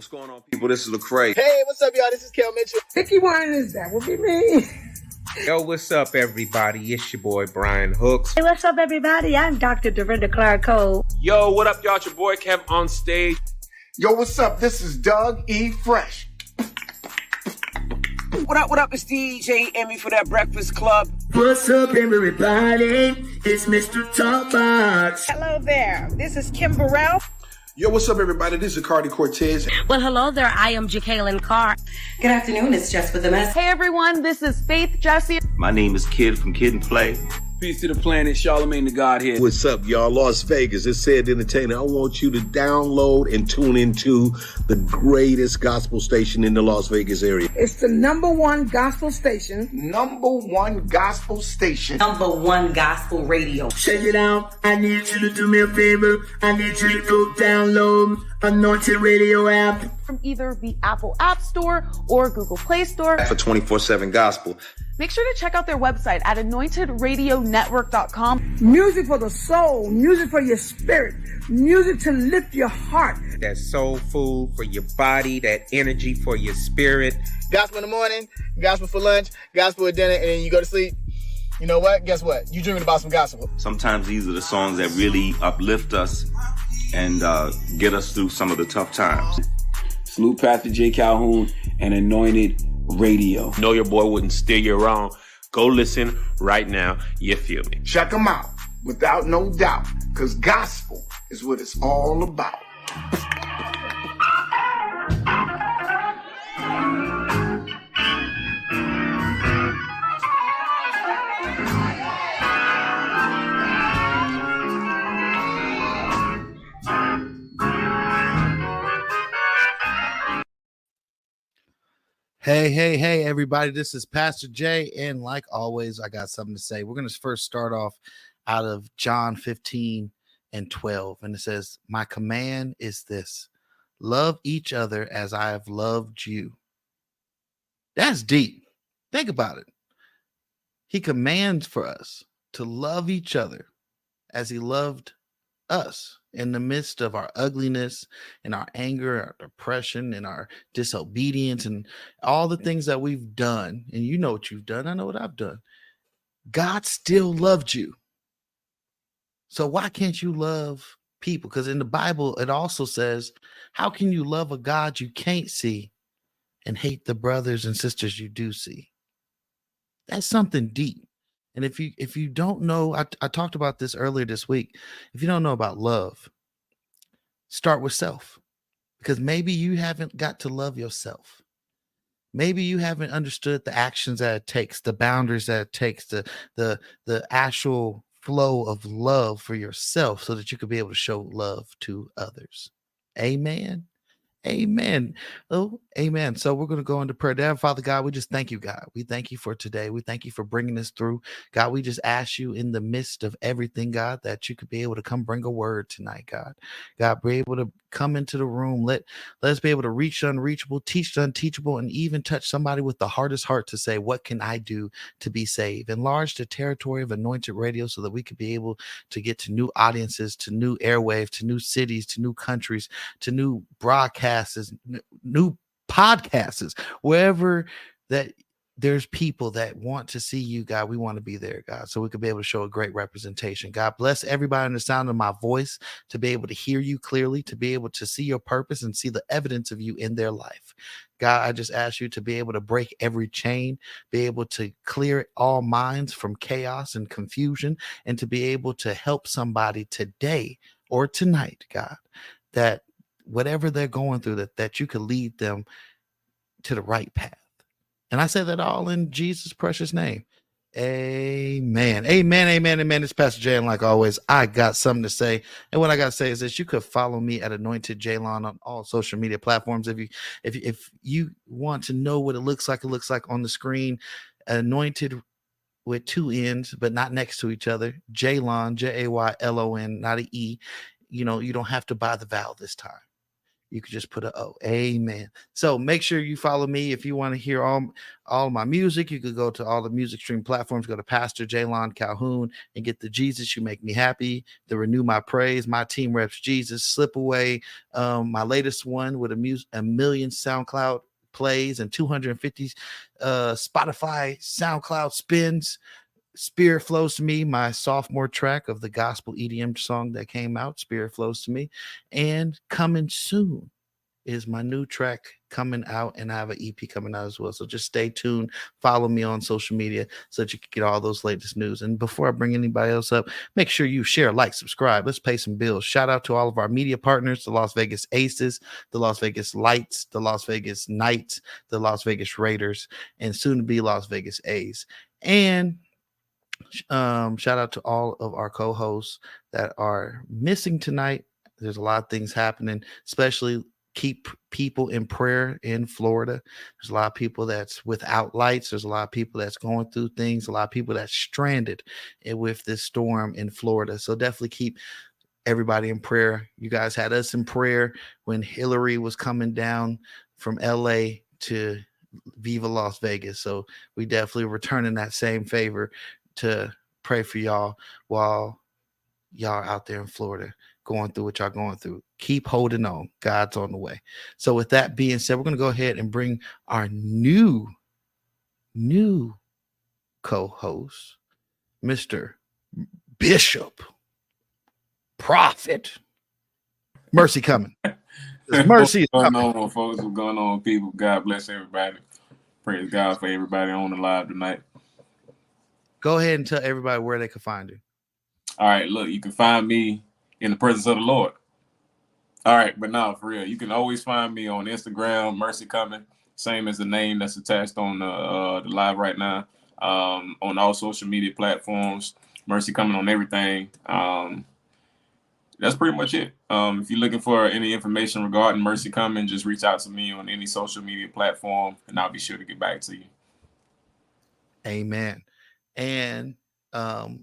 What's going on, people? This is Lecrae. Hey, what's up, y'all? This is Kel Mitchell. Picky Wines, that will be me. Yo, what's up, everybody? It's your boy, Brian Hooks. Hey, what's up, everybody? I'm Dr. Dorinda Clark Cole. Yo, what up, y'all? It's your boy, Kev, on stage. Yo, what's up? This is Doug E. Fresh. What up? It's DJ Emmy for that Breakfast Club. What's up, everybody? It's Mr. Talkbox. Hello there. This is Kim Burrell. Yo, what's up, everybody? This is Cardi Cortez. Well, hello there. I am Jacqueline Carr. Good afternoon. It's Jess with the mess. Hey, everyone. This is Faith Jessie. My name is Kid from Kid and Play. Peace to the planet, Charlemagne the God here. What's up, y'all? Las Vegas, it's Said Entertainer. I want you to download and tune into the greatest gospel station in the Las Vegas area. It's the #1 gospel station. #1 gospel station. #1 gospel radio. Check it out. I need you to do me a favor. I need you to go download Anointed Radio app. From either the Apple App Store or Google Play Store. For 24/7 gospel. Make sure to check out their website at anointedradionetwork.com. Music for the soul, music for your spirit, music to lift your heart. That soul food for your body, that energy for your spirit. Gospel in the morning, gospel for lunch, gospel at dinner, and then you go to sleep. You know what? Guess what? You dreaming about some gospel. Sometimes these are the songs that really uplift us and get us through some of the tough times. Salute Pastor J. Calhoun and Anointed Radio. Know your boy wouldn't steer you wrong. Go listen right now. You feel me? Check them out, without no doubt, because gospel is what it's all about. Hey, everybody. This is Pastor Jay. And like always, I got something to say. We're going to first start off out of John 15:12. And it says, my command is this: love each other as I have loved you. That's deep. Think about it. He commands for us to love each other as he loved us in the midst of our ugliness and our anger, our depression and our disobedience and all the things that we've done. And you know what you've done. I know what I've done. God still loved you. So why can't you love people? Because in the Bible, it also says, how can you love a God you can't see and hate the brothers and sisters you do see? That's something deep. And if you don't know, I talked about this earlier this week. If you don't know about love, start with self, because maybe you haven't got to love yourself. Maybe you haven't understood the actions that it takes, the boundaries that it takes, the actual flow of love for yourself, so that you could be able to show love to others. Amen. Amen. Oh, amen. So we're going to go into prayer. Dear Father God, we just thank you, God. We thank you for today. We thank you for bringing us through. God, we just ask you in the midst of everything, God, that you could be able to come bring a word tonight, God. God, be able to come into the room. Let us be able to reach the unreachable, teach the unteachable, and even touch somebody with the hardest heart to say, what can I do to be saved? Enlarge the territory of Anointed Radio so that we could be able to get to new audiences, to new airwaves, to new cities, to new countries, to new broadcasts, new podcasts, wherever that there's people that want to see you, God. We want to be there, God, so we could be able to show a great representation. God, bless everybody in the sound of my voice to be able to hear you clearly, to be able to see your purpose and see the evidence of you in their life. God, I just ask you to be able to break every chain, be able to clear all minds from chaos and confusion, and to be able to help somebody today or tonight, God, that whatever they're going through, that you could lead them to the right path. And I say that all in Jesus' precious name. Amen. Amen. Amen. Amen. It's Pastor Jay. And like always, I got something to say. And what I got to say is this: you could follow me at Anointed Jaylon on all social media platforms. If you want to know what it looks like on the screen, Anointed with 2 N's, but not next to each other. Jaylon, Jaylon, not an E. You know, you don't have to buy the vowel this time. you could just put a O. Amen. So make sure you follow me. If you want to hear all my music, you could go to all the music stream platforms, go to Pastor Jalon Calhoun and get the Jesus You Make Me Happy, the Renew My Praise, My Team Reps Jesus, Slip Away, my latest one with a million SoundCloud plays and 250 Spotify SoundCloud spins. Spirit Flows to Me, my sophomore track of the gospel EDM song that came out, Spirit Flows to Me. And coming soon is my new track coming out, and I have an EP coming out as well. So just stay tuned. Follow me on social media so that you can get all those latest news. And before I bring anybody else up, make sure you share, like, subscribe. Let's pay some bills. Shout out to all of our media partners, the Las Vegas Aces, the Las Vegas Lights, the Las Vegas Knights, the Las Vegas Raiders, and soon to be Las Vegas A's. And shout out to all of our co-hosts that are missing tonight. There's a lot of things happening, especially keep people in prayer in Florida. There's a lot of people that's without lights. There's a lot of people that's going through things, a lot of people that's stranded with this storm in Florida. So definitely keep everybody in prayer. You guys had us in prayer when Hillary was coming down from LA to Viva Las Vegas. So we definitely returning that same favor to pray for y'all while y'all out there in Florida going through what y'all going through. Keep holding on. God's on the way. So with that being said, we're going to go ahead and bring our new co-host, Mr. Bishop Prophet Mercy coming. Mercy is coming. What's going on, folks? What's going on, people? God bless everybody. Praise God for everybody on the live tonight. Go ahead and tell everybody where they can find you. All right, look, you can find me in the presence of the Lord. All right, but now for real, you can always find me on Instagram, Mercy Coming, same as the name that's attached on the live right now. On all social media platforms, Mercy Coming on everything. That's pretty much it. If you're looking for any information regarding Mercy Coming, just reach out to me on any social media platform, and I'll be sure to get back to you. Amen. And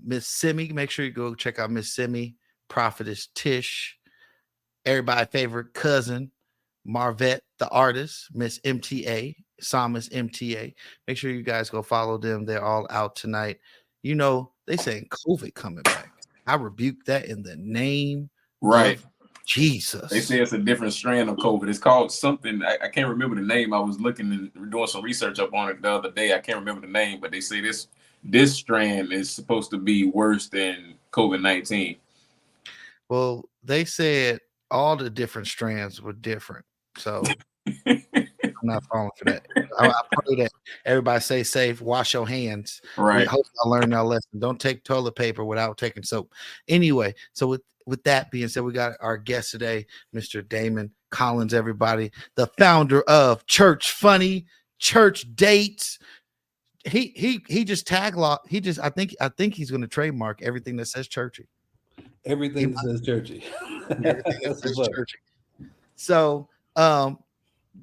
Miss Simi, make sure you go check out Miss Simi, Prophetess Tish, everybody's favorite cousin, Marvette, the artist, Miss MTA, Psalmist MTA. Make sure you guys go follow them. They're all out tonight. You know, they saying COVID coming back. I rebuke that in the name of Jesus. They say it's a different strand of COVID. It's called something. I can't remember the name. I was looking and doing some research up on it the other day. I can't remember the name, but they say this strand is supposed to be worse than COVID-19. Well, they said all the different strands were different. So I'm not falling for that. I pray that everybody stay safe, wash your hands. Right. We hope I learned our lesson. Don't take toilet paper without taking soap. Anyway, so with that being said, we got our guest today, Mr. Damon Collins, everybody, the founder of Church Funny, Church Dates. He just I think he's going to trademark everything that says churchy. Everything that says churchy. Everything that says churchy. So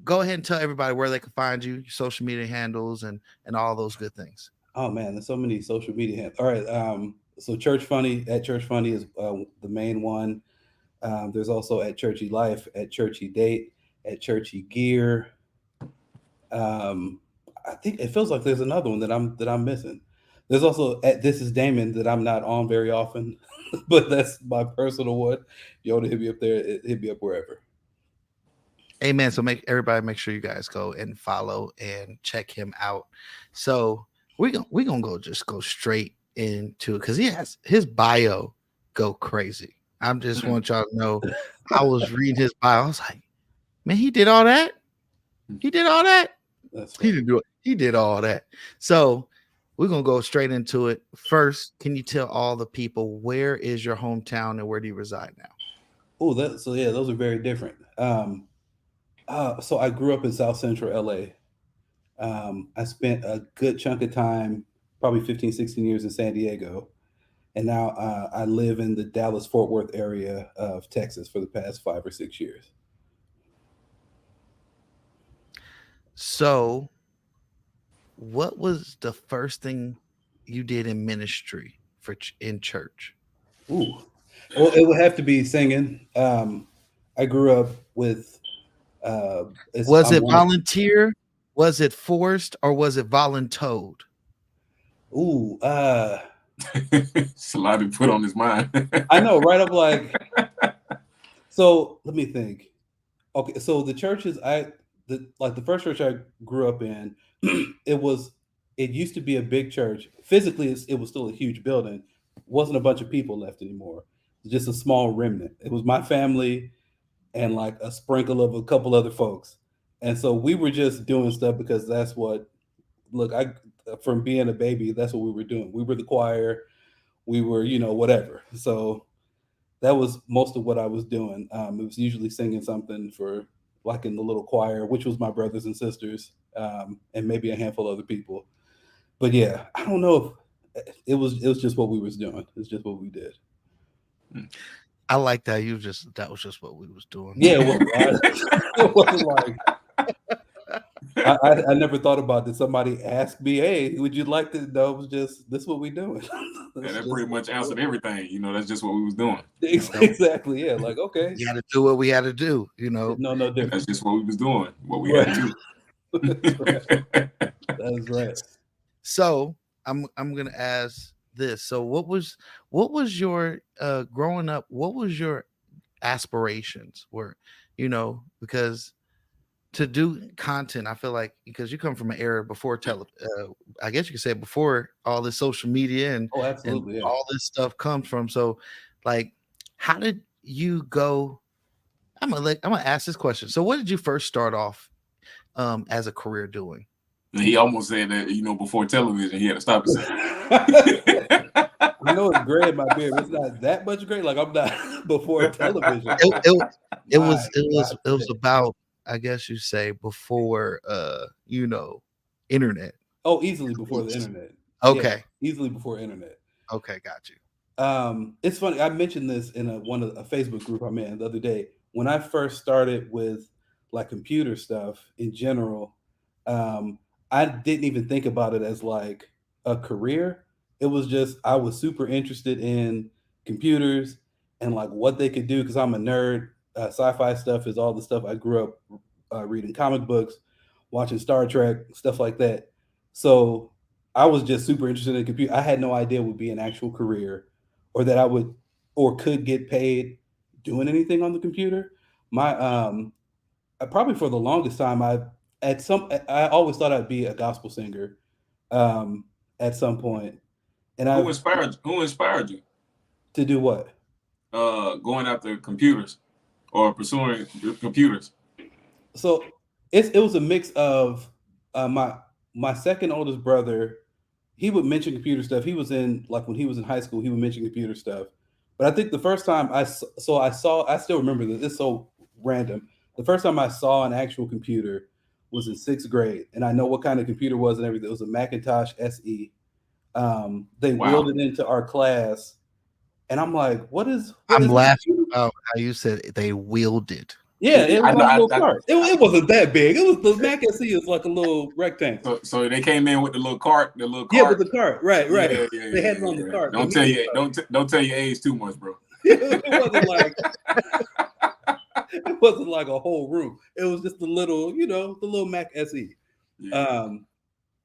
go ahead and tell everybody where they can find you, your social media handles, and all those good things. Oh man, there's so many social media handles. All right. So Church Funny at Church Funny is the main one. There's also at Churchy Life, at Churchy Date, at Churchy Gear. I think it feels like there's another one that I'm missing. There's also at This Is Damon that I'm not on very often, but that's my personal one. You want to hit me up there? Hit me up wherever. Amen. So make sure you guys go and follow and check him out. So we're gonna go straight into it because he has his bio go crazy. I just want y'all to know. I was reading his bio. I was like, man, he did all that. He did all that. He didn't do it. He did all that. So we're going to go straight into it. First, can you tell all the people where is your hometown and where do you reside now? Oh, those are very different. So I grew up in South Central LA. I spent a good chunk of time, probably 15, 16 years in San Diego. And now I live in the Dallas-Fort Worth area of Texas for the past 5 or 6 years. So what was the first thing you did in ministry in church? Ooh, well, it would have to be singing. I grew up with Was it volunteer? Was it forced, or was it voluntold? Ooh, it's a lot to put on his mind. I know, right? I'm like, so let me think. Okay, so the churches the first church I grew up in, it used to be a big church. Physically, it was still a huge building. Wasn't a bunch of people left anymore. Just a small remnant. It was my family and like a sprinkle of a couple other folks. And so we were just doing stuff because that's what, from being a baby, that's what we were doing. We were the choir. We were, whatever. So that was most of what I was doing. It was usually singing something for like in the little choir, which was my brothers and sisters, and maybe a handful of other people. But yeah, I don't know if it was just what we was doing. It's just what we did. I like that. That was just what we was doing. Yeah, it wasn't like I never thought about it. Somebody asked me, "Hey, would you like to?" No, it was just this is what we doing. That pretty much answered everything. That's just what we was doing. Exactly. Yeah. Like, okay, you had to do what we had to do. No different. That's just what we was doing. What we had to do. That's right. So I'm gonna ask this. So what was your growing up? What was your aspirations? Because to do content, I feel like because you come from an era before I guess you could say before all this social media and, absolutely, and all this stuff comes from. So, like, how did you go? I'm gonna ask this question. So, what did you first start off as a career doing? He almost said that before television, he had to stop himself. I know it's gray in my beard. It's not that much gray. Like I'm not before television. It was about, I guess you say, before internet. Oh, easily before the internet. Okay. Yeah, easily before internet. Okay, got you. It's funny. I mentioned this in a Facebook group I'm in the other day. When I first started with like computer stuff in general, I didn't even think about it as like a career. It was just I was super interested in computers and like what they could do because I'm a nerd. Sci-fi stuff is all the stuff I grew up reading comic books, watching Star Trek, stuff like that. So I was just super interested in computer. I had no idea it would be an actual career or that I would or could get paid doing anything on the computer. My probably for the longest time I always thought I'd be a gospel singer at some point. And Who inspired you? To do what? Going after computers or pursuing computers. So it was a mix of my second oldest brother. He would mention computer stuff. He was when he was in high school, he would mention computer stuff. But I think the first time I still remember this. It's so random. The first time I saw an actual computer was in 6th grade, and I know what kind of computer it was and everything. It was a Macintosh SE. They wheeled it into our class, and I'm like, I'm laughing about how you said they wheeled it. Yeah, it was like a little cart. It wasn't that big. It was the Mac SE is like a little rectangle. So they came in with the little cart. Yeah, with the cart. Right. Yeah, they had it on the cart. Don't tell your age too much, bro. It wasn't like a whole room. It was just the little Mac SE. Yeah.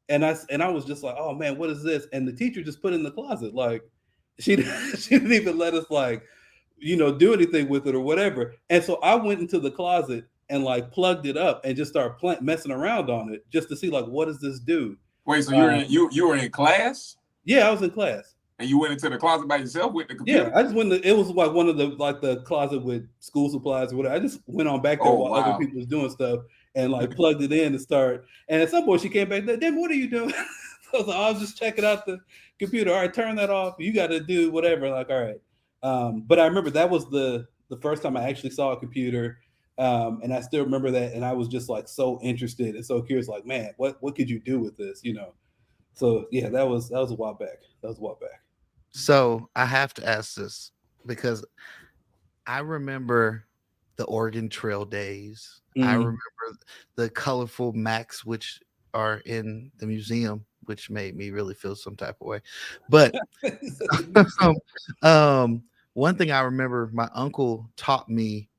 And I was just like, oh man, what is this? And the teacher just put it in the closet. Like she didn't even let us do anything with it or whatever. And so I went into the closet and like plugged it up and just started messing around on it just to see like, what does this do? Wait, so you were in class? Yeah, I was in class. And you went into the closet by yourself with the computer? Yeah, I just went. It was like one of the closet with school supplies or whatever. I just went on back there while other people was doing stuff and like plugged it in and start. And at some point she came back there. Damn, what are you doing? I was just checking out the computer. All right, turn that off. You got to do whatever. Like, all right. But I remember that was the first time I actually saw a computer, and I still remember that. And I was just like so interested and so curious. Like, man, what could you do with this? So yeah, that was a while back. So I have to ask this because I remember the Oregon Trail days. I remember the colorful Macs, which are in the museum, which made me really feel some type of way. But one thing I remember, my uncle taught me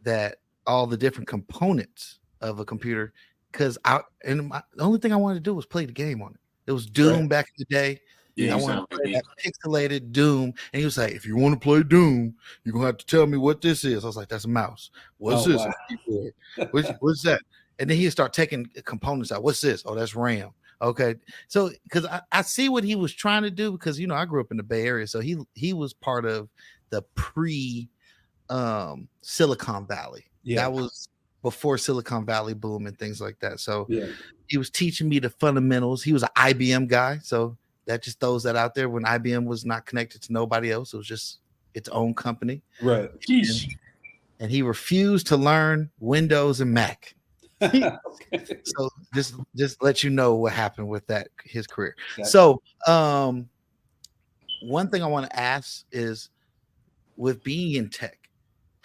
that all the different components of a computer because the only thing I wanted to do was play the game on it. It was Doom back in the day. Yeah, I wanted to play that pixelated Doom. And he was like, if you want to play Doom, you're going to have to tell me what this is. I was like, that's a mouse. What's this? Wow. What's that? And then he'd start taking components out. What's this? Oh, that's RAM. Okay. So, because I see what he was trying to do because, I grew up in the Bay Area. So he was part of the Silicon Valley. Yeah. That was before Silicon Valley boom and things like that. So he was teaching me the fundamentals. He was an IBM guy. So that just throws that out there when IBM was not connected to nobody else. It was just its own company. Right. And he refused to learn Windows and Mac. So just let you know what happened with his career. Gotcha. So one thing I want to ask is with being in tech,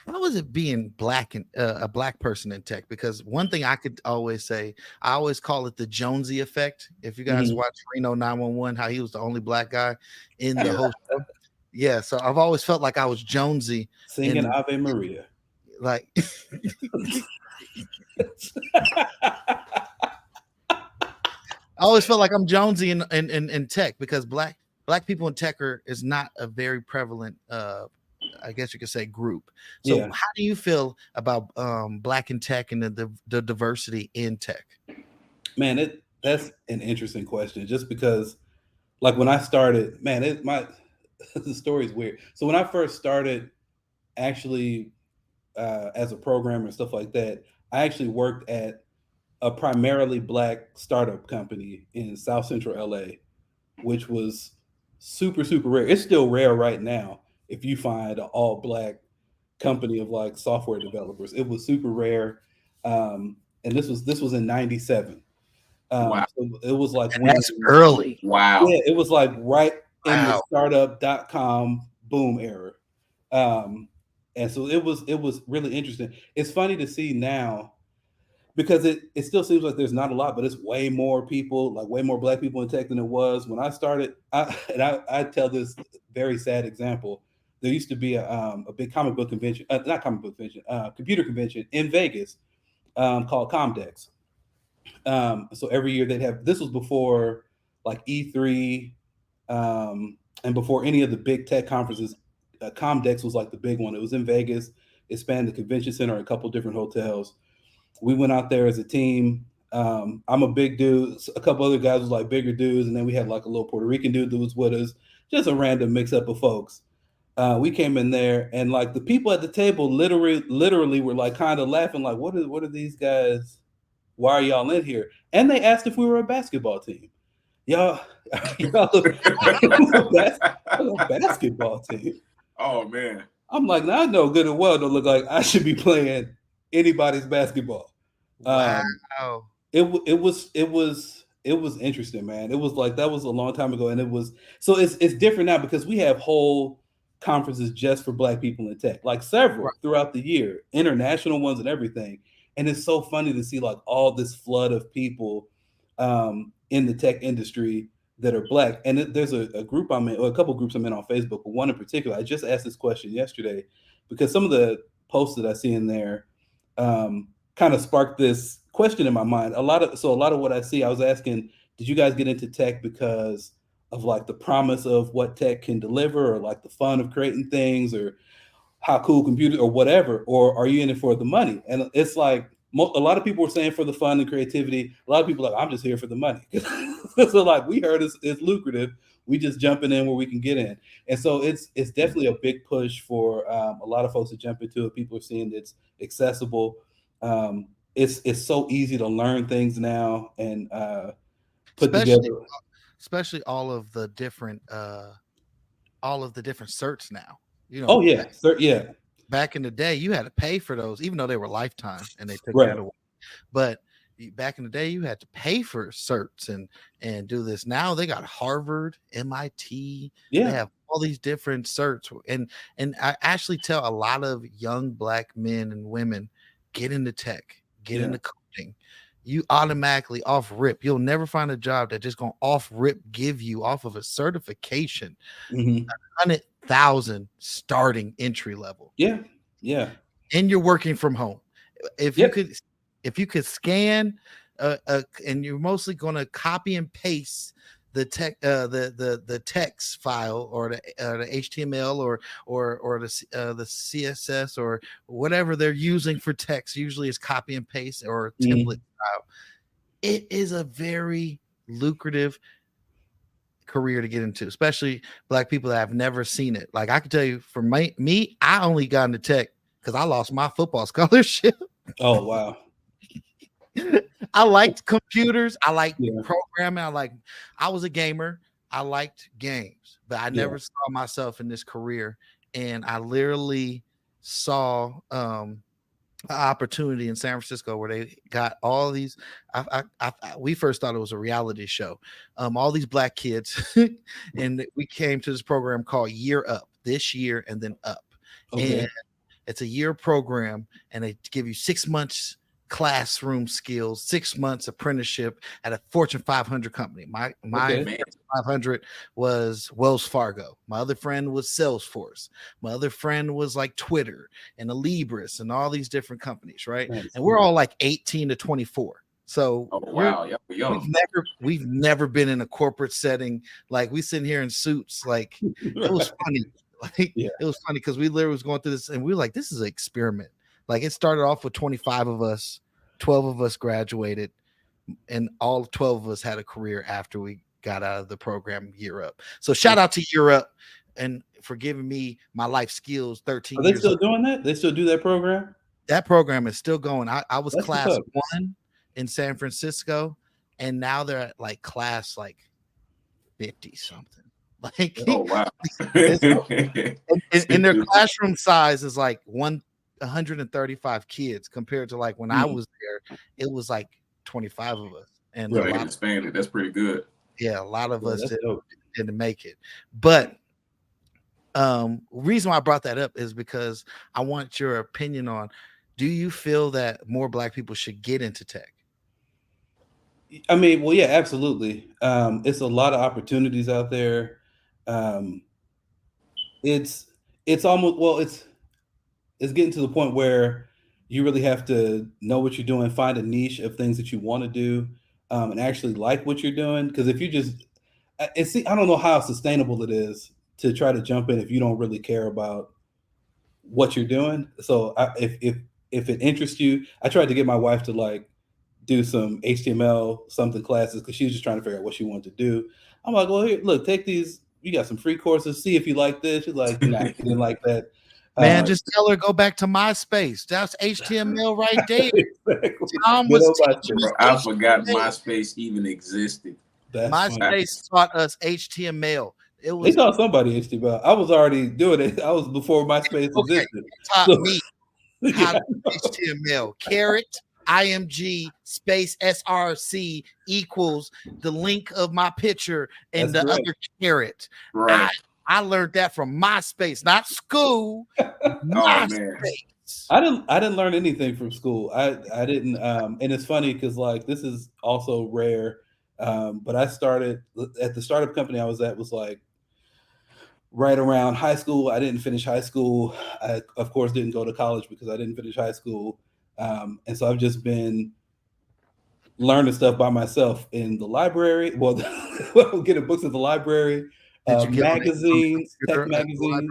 how was it being black and a black person in tech? Because one thing I could always say, I always call it the Jonesy effect. If you guys watch Reno 911, how he was the only black guy in the whole show. Yeah, so I've always felt like I was Jonesy singing Ave Maria. Like I always felt like I'm Jonesy in tech because black people in tech is not a very prevalent I guess you could say group. So how do you feel about black in tech and the diversity in tech? Man, that's an interesting question. Just because, like when I started, man, the story is weird. So when I first started, actually, as a programmer and stuff like that, I actually worked at a primarily black startup company in South Central LA, which was super, super rare. It's still rare right now. If you find an all black company of like software developers, it was super rare. And this was in 97. Wow. So it was like that's early. Wow. Yeah, it was like right in the startup.com boom era. And so it was really interesting. It's funny to see now because it still seems like there's not a lot, but it's way more people, like way more black people in tech than it was when I started. I tell this very sad example. There used to be a big comic book convention, not comic book convention, computer convention in Vegas called Comdex. So every year they'd have, this was before like E3 and before any of the big tech conferences. Comdex was like the big one. It was in Vegas. It spanned the convention center, a couple different hotels. We went out there as a team. I'm a big dude. A couple other guys was like bigger dudes. And then we had like a little Puerto Rican dude that was with us. Just a random mix up of folks. We came in there and like the people at the table literally were like kind of laughing like, what are these guys? Why are y'all in here? And they asked if we were a basketball team. Y'all a basketball team. Oh man. I'm like, now I know good and well don't look like I should be playing anybody's basketball. Wow. It was interesting, man. It was like that was a long time ago, and it was so it's different now because we have whole conferences just for black people in tech, like several throughout the year, international ones and everything. And it's so funny to see like all this flood of people in the tech industry that are black. And there's a group I'm in, or a couple groups I'm in on Facebook, but one in particular. I just asked this question yesterday because some of the posts that I see in there kind of sparked this question in my mind. A lot of what I see, I was asking, did you guys get into tech because of like the promise of what tech can deliver, or like the fun of creating things, or how cool computers, or whatever, or are you in it for the money? And it's like a lot of people were saying for the fun and creativity. A lot of people are like, I'm just here for the money. So like we heard it's lucrative. We just jumping in where we can get in. And so it's definitely a big push for a lot of folks to jump into it. People are seeing it's accessible. It's so easy to learn things now and put together. Especially all of the different certs now. You know. Oh yeah, yeah. Back in the day, you had to pay for those, even though they were lifetime, and they took that away. But back in the day, you had to pay for certs and do this. Now they got Harvard, MIT. Yeah. They have all these different certs, and I actually tell a lot of young black men and women, get into tech, get into coding. You automatically off rip. You'll never find a job that just gonna off rip give you off of a certification 100,000 starting entry level. Yeah. And you're working from home. if you could scan, and you're mostly going to copy and paste the text file or the HTML or the CSS or whatever they're using for text. Usually it's copy and paste or template style. It is a very lucrative career to get into, especially Black people that have never seen it. Like I can tell you, for me, I only got into tech because I lost my football scholarship. Oh wow. I liked computers. I liked programming. I was a gamer. I liked games, but I never saw myself in this career. And I literally saw an opportunity in San Francisco where they got all these. We first thought it was a reality show. All these Black kids, and we came to this program called Year Up, this year and then up. Okay. And it's a year program, and they give you 6 months classroom skills, 6 months apprenticeship at a Fortune 500 company. My 500 was Wells Fargo. My other friend was Salesforce. My other friend was like Twitter and Alibris and all these different companies, right? Nice. And we're all like 18 to 24. So we've never been in a corporate setting. Like we sitting here in suits. Like it was funny. It was funny because we literally was going through this, and we were like, this is an experiment. Like it started off with 25 of us, 12 of us graduated, and all 12 of us had a career after we got out of the program Year Up. So shout out to Year Up and for giving me my life skills 13 years. Are they still doing that? They still do that program? That program is still going. I was class 1 in San Francisco, and now they're at like class like 50 something. Like, oh wow. and their classroom size is like 135 kids compared to like when I was there, it was like 25 of us. And they expanded. That's pretty good. Yeah, a lot of us didn't make it. But reason why I brought that up is because I want your opinion on, do you feel that more Black people should get into tech? I mean, well, yeah, absolutely. It's a lot of opportunities out there. It's almost, well, it's getting to the point where you really have to know what you're doing, find a niche of things that you want to do, and actually like what you're doing. Because if you just, I don't know how sustainable it is to try to jump in if you don't really care about what you're doing. So if it interests you, I tried to get my wife to like do some HTML something classes because she was just trying to figure out what she wanted to do. I'm like, well, here, look, take these. You got some free courses. See if you like this. She's like, nah, she didn't like that. Man, just tell her go back to MySpace. That's HTML right there. Tom was I forgot MySpace even existed. MySpace taught us HTML. They taught somebody HTML. I was already doing it. I was before MySpace existed. Taught me how to do HTML. Caret IMG space SRC equals the link of my picture and other caret. Right. I learned that from MySpace, not school. MySpace. I didn't learn anything from school. I didn't. And it's funny because like this is also rare. But I started at the startup company I was at was like right around high school. I didn't finish high school. I of course didn't go to college because I didn't finish high school. And so I've just been learning stuff by myself in the library. Well, getting books at the library. Magazines, tech magazines.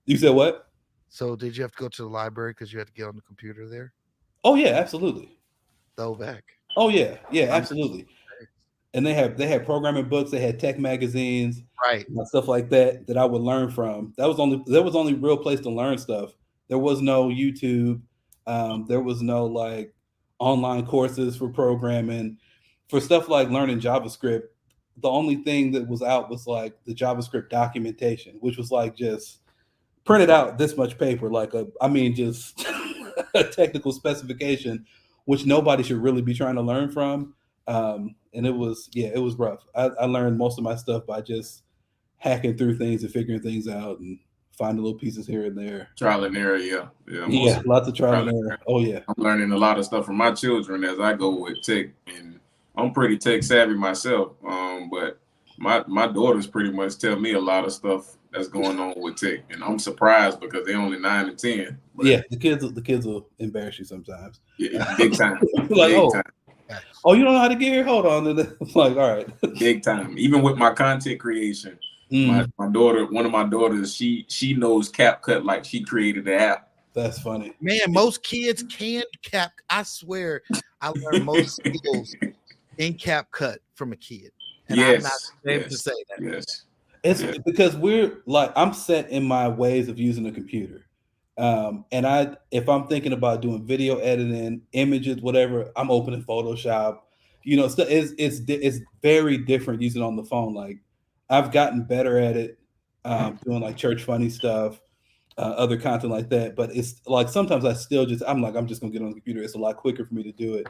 You said what? So did you have to go to the library because you had to get on the computer there? Oh yeah, absolutely. Throwback. Oh yeah, absolutely. And they had programming books. They had tech magazines, right? Stuff like that I would learn from. There was only real place to learn stuff. There was no YouTube. There was no like online courses for programming. For stuff like learning JavaScript, the only thing that was out was like the JavaScript documentation, which was like just printed out this much paper, just a technical specification, which nobody should really be trying to learn from. And it was rough. I learned most of my stuff by just hacking through things and figuring things out and finding little pieces here and there. Trial and error, yeah. Lots of trial and error. Oh yeah. I'm learning a lot of stuff from my children as I go with tech, and I'm pretty tech savvy myself. But My daughters pretty much tell me a lot of stuff that's going on with tech, and I'm surprised because they're only 9 and 10. But yeah, the kids will embarrass you sometimes. Yeah, big time. Like, big time. Oh, you don't know how to get here? Hold on. And I'm like, all right. Big time. Even with my content creation, my daughter, one of my daughters, she knows CapCut like she created the app. That's funny. Man, most kids can I swear I learned most skills in CapCut from a kid. And I'm not ashamed to say that. Yes. It's because we're like, I'm set in my ways of using a computer. And if I'm thinking about doing video editing, images, whatever, I'm opening Photoshop. You know, it's very different using it on the phone. Like, I've gotten better at it, doing like church funny stuff, other content like that. But it's like sometimes I'm just gonna get on the computer. It's a lot quicker for me to do it.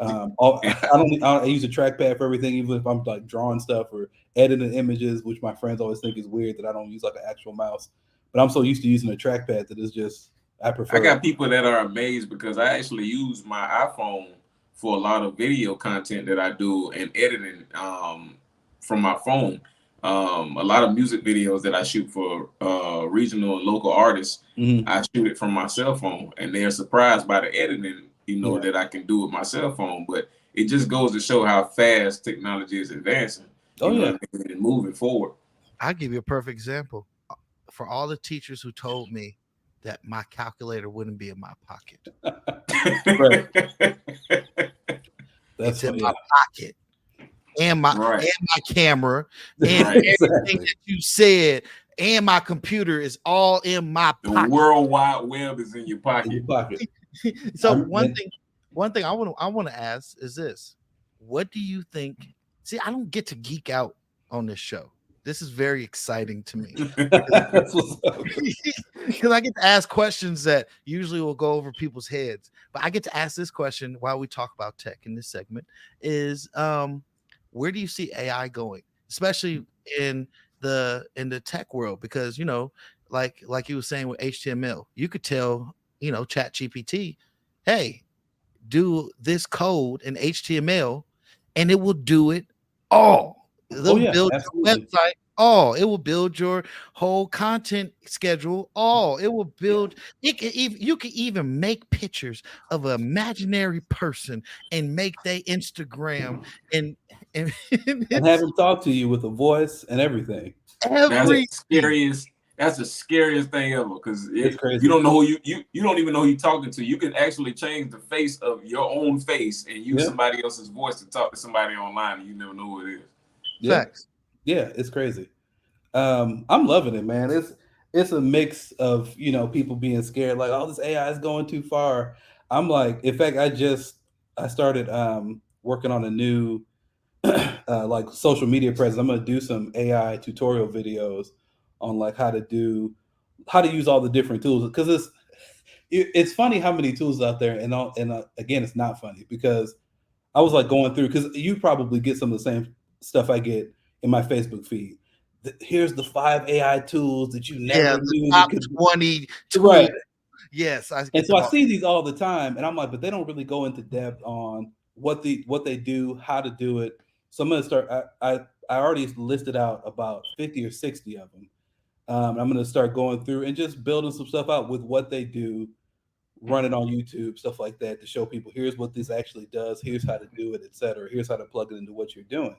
I use a trackpad for everything, even if I'm like drawing stuff or editing images, which my friends always think is weird that I don't use like an actual mouse. But I'm so used to using a trackpad that it's just I prefer. I got people that are amazed because I actually use my iPhone for a lot of video content that I do and editing from my phone. A lot of music videos that I shoot for regional and local artists, I shoot it from my cell phone, and they are surprised by the editing, that I can do with my cell phone. But it just goes to show how fast technology is advancing. And moving forward. I'll give you a perfect example. For all the teachers who told me that my calculator wouldn't be in my pocket. It's in my pocket. And my camera and everything that you said, and my computer is all in my pocket. The World Wide Web is in your pocket. So one thing I want to ask is this: what do you think? See, I don't get to geek out on this show. This is very exciting to me because I get to ask questions that usually will go over people's heads. But I get to ask this question while we talk about tech in this segment: is where do you see AI going, especially in the tech world? Because like you were saying with HTML, you could tell ChatGPT, hey, do this code in HTML, and it will do it all. It'll build your website. It will build your whole content schedule. It will build. You can even make pictures of an imaginary person and make their Instagram and have them talk to you with a voice and everything. That's the scariest thing ever, because you don't know who you don't even know who you're talking to. You can actually change the face of your own face and use somebody else's voice to talk to somebody online, and you never know who it is. Yeah, it's crazy. I'm loving it, man. It's a mix of people being scared, like, oh, this AI is going too far. I'm like, in fact, I started working on a new like social media presence. I'm gonna do some AI tutorial videos on like how to use all the different tools, because it's funny how many tools out there, and again, it's not funny because I was like going through, because you probably get some of the same stuff I get in my Facebook feed. Here's the 5 AI tools that you never knew. Top 20 tools. Right. Yes. I see these all the time, and I'm like, but they don't really go into depth on what they do, how to do it. So I'm gonna start. I already listed out about 50 or 60 of them. I'm gonna start going through and just building some stuff out with what they do, run it on YouTube, stuff like that, to show people here's what this actually does, here's how to do it, etc. Here's how to plug it into what you're doing.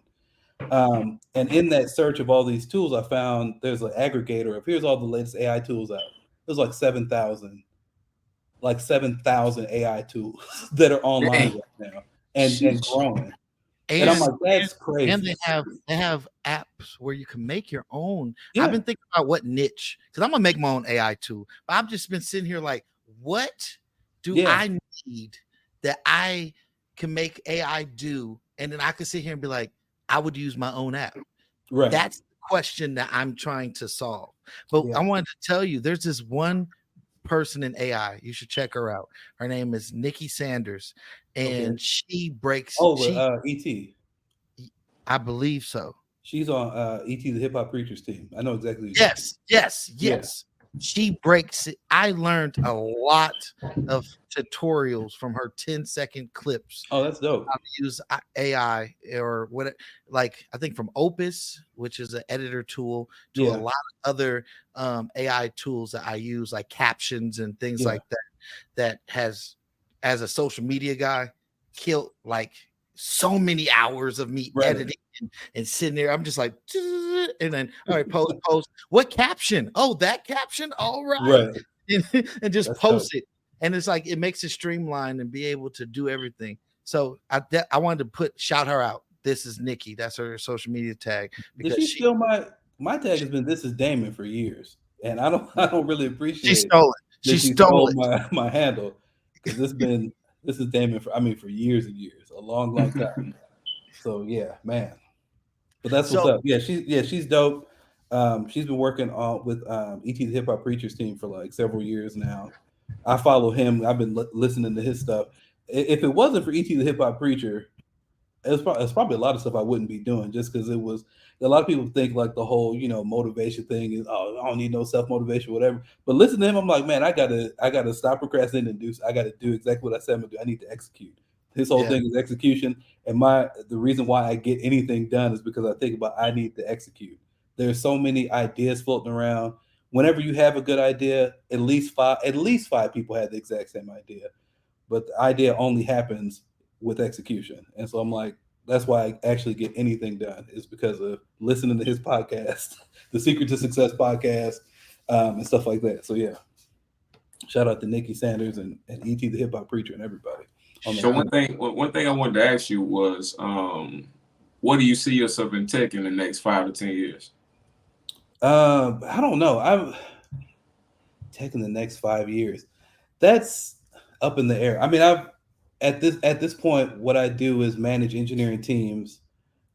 And in that search of all these tools, I found there's an aggregator of here's all the latest AI tools out. There's like 7,000 AI tools that are online right now and growing. And I'm like, that's crazy. And they have apps where you can make your own. I've been thinking about what niche, because I'm gonna make my own AI tool. But I've just been sitting here like, what do I need that I can make AI do? And then I can sit here and be like, I would use my own app. Right. That's the question that I'm trying to solve. But I wanted to tell you, there's this one person in AI. You should check her out. Her name is Nikki Sanders, and she breaks. ET. I believe so. She's on ET, the Hip Hop Preachers team. I know exactly. Yes. she breaks it. I learned a lot of tutorials from her 10-second clips. Oh, that's dope. How to use AI or what, like I think from Opus, which is an editor tool, to a lot of other AI tools that I use, like captions and things like that. That has, as a social media guy, killed like so many hours of me editing and sitting there. I'm just like, and then all right, post. What caption? Oh, that caption. All right. And just That's post dope. it. And it's like it makes it streamlined and be able to do everything. So I wanted to shout her out. This is Nikki. That's her social media tag. Because she steal my tag has been this is Damon for years, and I don't really appreciate. She stole it. She stole my handle because this is Damon for years and years, a long time. So yeah, man. But that's what's up. Yeah, she's dope. She's been working on with ET the Hip Hop Preachers team for like several years now. I follow him. I've been listening to his stuff. If it wasn't for ET the Hip Hop Preacher, it's probably a lot of stuff I wouldn't be doing, just because it was a lot of people think like the whole motivation thing is, oh, I don't need no self-motivation, whatever. But listen to him, I'm like, man, I gotta stop procrastinating and I gotta do exactly what I said I'm gonna do. I need to execute. His whole thing is execution, and the reason why I get anything done is because I think about I need to execute. There's so many ideas floating around. Whenever you have a good idea, at least five people had the exact same idea, but the idea only happens with execution. And so I'm like, that's why I actually get anything done, is because of listening to his podcast, the Secret to Success podcast, and stuff like that. So yeah, shout out to Nikki Sanders and ET the Hip Hop Preacher and everybody. So one thing I wanted to ask you was, what do you see yourself in tech in the next 5 to 10 years? I don't know. I'm taking the next 5 years. That's up in the air. I mean, at this point, what I do is manage engineering teams,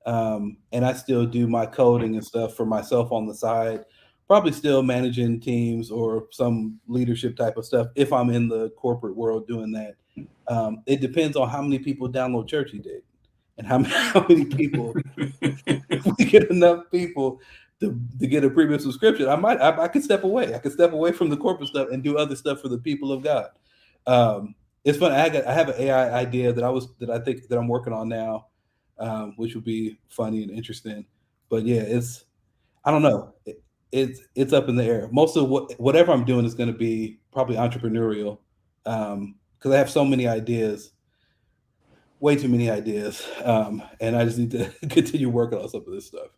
and I still do my coding and stuff for myself on the side. Probably still managing teams or some leadership type of stuff if I'm in the corporate world doing that. It depends on how many people download Churchy Date and how many people. If we get enough people to get a premium subscription, I could step away. I could step away from the corporate stuff and do other stuff for the people of God. It's fun. I have an AI idea that I'm working on now, which would be funny and interesting. But yeah, I don't know. It's up in the air. Most of whatever I'm doing is going to be probably entrepreneurial, because I have so many ideas, way too many ideas, and I just need to continue working on some of this stuff.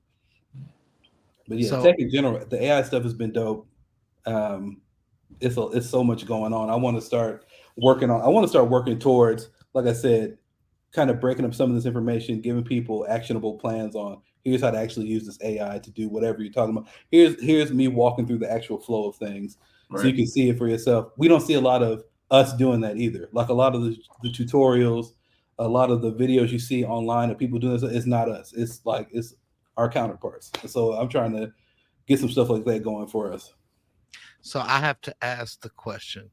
But yeah, tech in general, the AI stuff has been dope. It's so much going on. I want to start working towards, like I said, kind of breaking up some of this information, giving people actionable plans on here's how to actually use this AI to do whatever you're talking about. Here's me walking through the actual flow of things, so you can see it for yourself. We don't see a lot of us doing that either. Like a lot of the tutorials, a lot of the videos you see online of people doing this, it's not us. It's our counterparts. So I'm trying to get some stuff like that going for us. So I have to ask the question.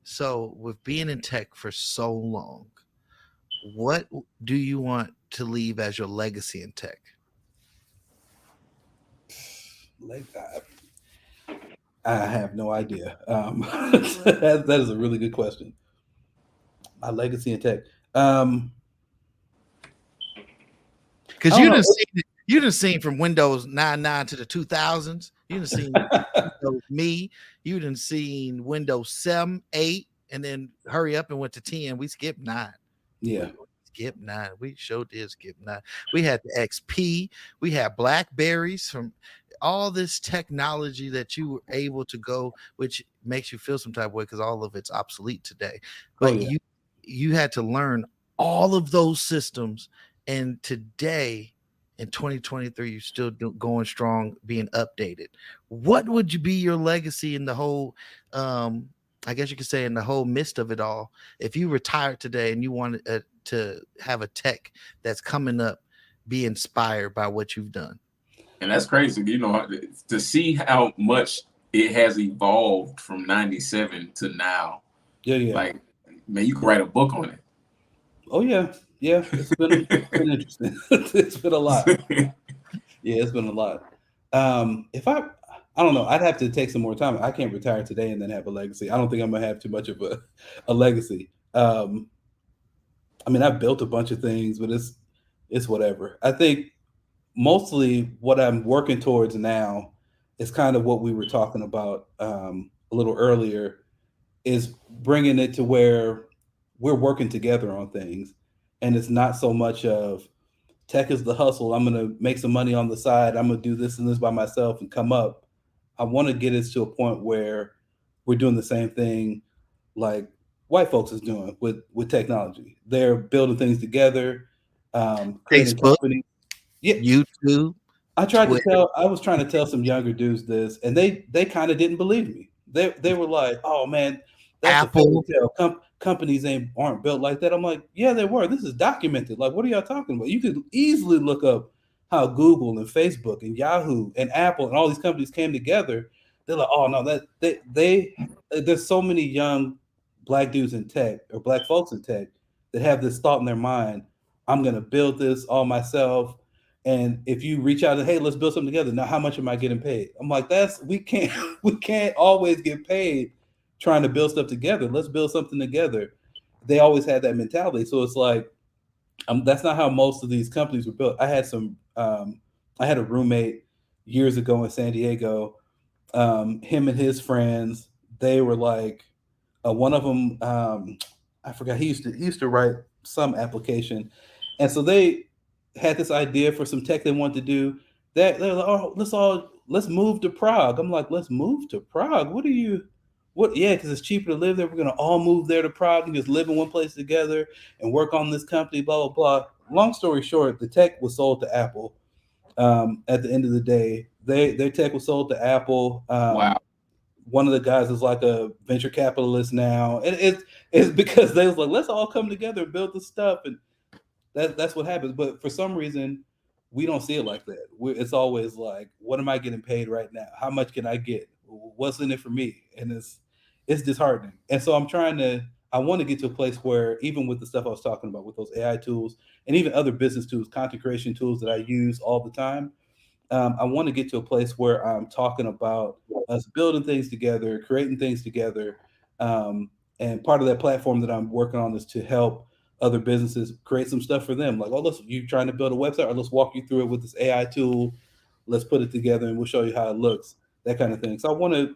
So with being in tech for so long, what do you want to leave as your legacy in tech? I have no idea. That is a really good question. My legacy in tech. Because you done seen from Windows 99 to the 2000s. You done seen Windows Me. You done seen Windows 7, 8, and then hurry up and went to 10. We skipped 9. Yeah. Skip 9. We sure did skip 9. We had the XP. We had Blackberries, from all this technology that you were able to go, which makes you feel some type of way because all of it's obsolete today. But you had to learn all of those systems, and today in 2023, you're still going strong, being updated. What would you be your legacy in the whole, I guess you could say, in the whole midst of it all? If you retired today and you wanted to have a tech that's coming up, be inspired by what you've done. And that's crazy, to see how much it has evolved from 97 to now. Yeah. Like, man, you can write a book on it. Oh yeah. Yeah, it's been It's been a lot. Yeah, it's been a lot. I I don't know. I'd have to take some more time. I can't retire today and then have a legacy. I don't think I'm gonna have too much of a legacy. I mean, I've built a bunch of things, but it's whatever. I think mostly what I'm working towards now is kind of what we were talking about a little earlier, is bringing it to where we're working together on things. And it's not so much of tech is the hustle. I'm going to make some money on the side. I'm going to do this and this by myself and come up. I want to get us to a point where we're doing the same thing like white folks is doing with technology. They're building things together, creating Facebook, companies. Yeah, YouTube. I was trying to tell some younger dudes this, and they kind of didn't believe me. They were like, "Oh man, that's Apple. a fairy tale. Companies aren't built like that." I'm like, "Yeah, they were. This is documented. Like, what are y'all talking about? You could easily look up how Google and Facebook and Yahoo and Apple and all these companies came together." They're like, "Oh no, there's so many young black dudes in tech or black folks in tech that have this thought in their mind. I'm gonna build this all myself." And if you reach out and, hey, let's build something together. Now, how much am I getting paid? I'm like, we can't always get paid trying to build stuff together. Let's build something together. They always had that mentality. So it's like, that's not how most of these companies were built. I had a roommate years ago in San Diego. Him and his friends, they were like, one of them, I forgot, he used to write some application. And so they had this idea for some tech they wanted to do. They're like, "Oh, let's move to Prague." I'm like, "Let's move to Prague? What? Yeah, because it's cheaper to live there. We're gonna all move there to Prague and just live in one place together and work on this company." Blah blah blah. Long story short, the tech was sold to Apple. At the end of the day, their tech was sold to Apple. Wow. One of the guys is like a venture capitalist now, and it's because they was like, "Let's all come together and build this stuff." And that's what happens. But for some reason, we don't see it like that. It's always like, what am I getting paid right now? How much can I get? What's in it for me? And it's disheartening. And so I want to get to a place where, even with the stuff I was talking about with those AI tools and even other business tools, content creation tools that I use all the time, I want to get to a place where I'm talking about us building things together, creating things together. And part of that platform that I'm working on is to help other businesses create some stuff for them. Like, "Oh, listen, you trying to build a website, or let's walk you through it with this AI tool. Let's put it together and we'll show you how it looks," that kind of thing. So I want to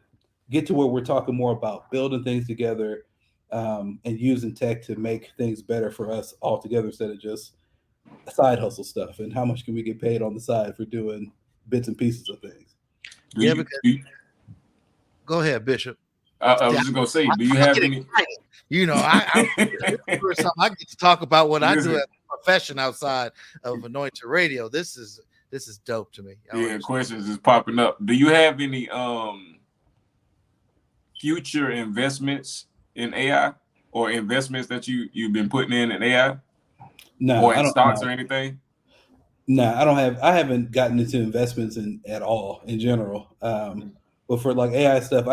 get to where we're talking more about building things together, and using tech to make things better for us all together, instead of just side hustle stuff. And how much can we get paid on the side for doing bits and pieces of things? Go ahead, Bishop. I was just gonna say, do you have any? I get to talk about what I do as a profession outside of Anointed Radio. This is dope to me. Questions is popping up. Do you have any future investments in AI, or investments that you've been putting in AI? No, or in stocks or anything? No, I haven't gotten into investments at all in general. But for like AI stuff,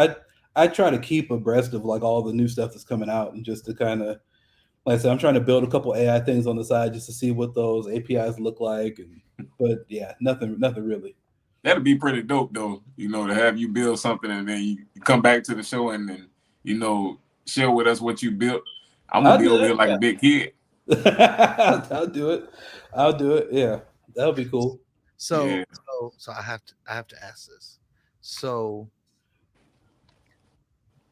I try to keep abreast of like all the new stuff that's coming out, and just to kind of, like I said, I'm trying to build a couple AI things on the side just to see what those APIs look like. But yeah, nothing really. That'd be pretty dope though, to have you build something and then you come back to the show and then, share with us what you built. I'm gonna be over here like a big kid. I'll do it. Yeah, that'll be cool. So I have to ask this. So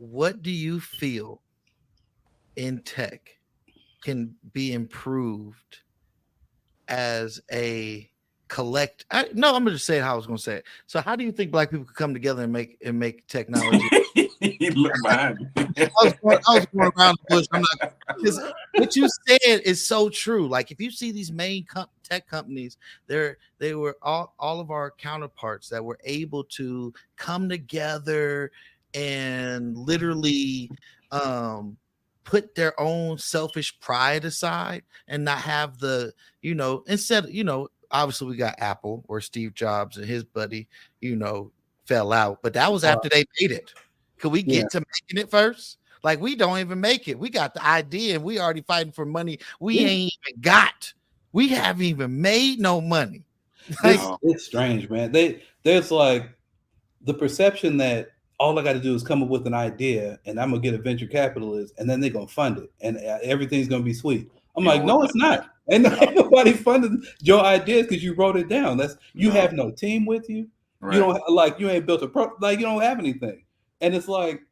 what do you feel in tech can be improved as a collect? I'm going to say how I was going to say it. So how do you think Black people could come together and make technology? You look behind me. I was going around the bush. I'm not, because what you said is so true. Like, if you see these main tech companies, they were all of our counterparts that were able to come together and literally put their own selfish pride aside and not have the, instead, obviously we got Apple, or Steve Jobs and his buddy, fell out, but that was after they made it. Could we get to making it first? Like, we don't even make it. We got the idea and we already fighting for money. We haven't even made no money. It's strange, man. There's like, the perception that all I got to do is come up with an idea and I'm gonna get a venture capitalist and then they're gonna fund it and everything's gonna be sweet. I'm like, no, it's not. And nobody funded your ideas because you wrote it down. You have no team with you. Right. You don't you ain't built you don't have anything. And it's like,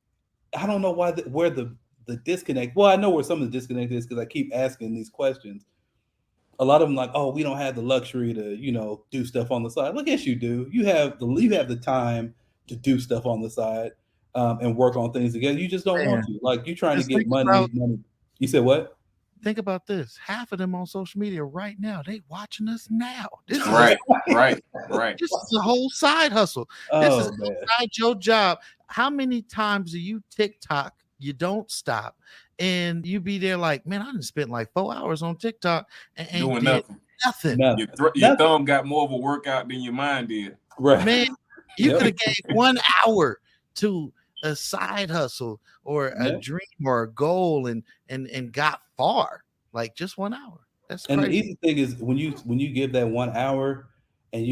I don't know where the disconnect. Well, I know where some of the disconnect is because I keep asking these questions. A lot of them like, oh, we don't have the luxury to, do stuff on the side. Look, yes, you do. You have the time to do stuff on the side and work on things together. You just don't want to. Like, you're trying to get money. You said what? Think about this. Half of them on social media right now, they watching us now. This is right. This is a whole side hustle. This is inside your job. How many times do you TikTok? You don't stop, and you be there like, man, I done spent like 4 hours on TikTok and ain't doing nothing. Your thumb got more of a workout than your mind did. Right, man. You could have gave 1 hour to a side hustle or a dream or a goal and got far. Like just 1 hour. That's crazy. And the easy thing is when you give that 1 hour and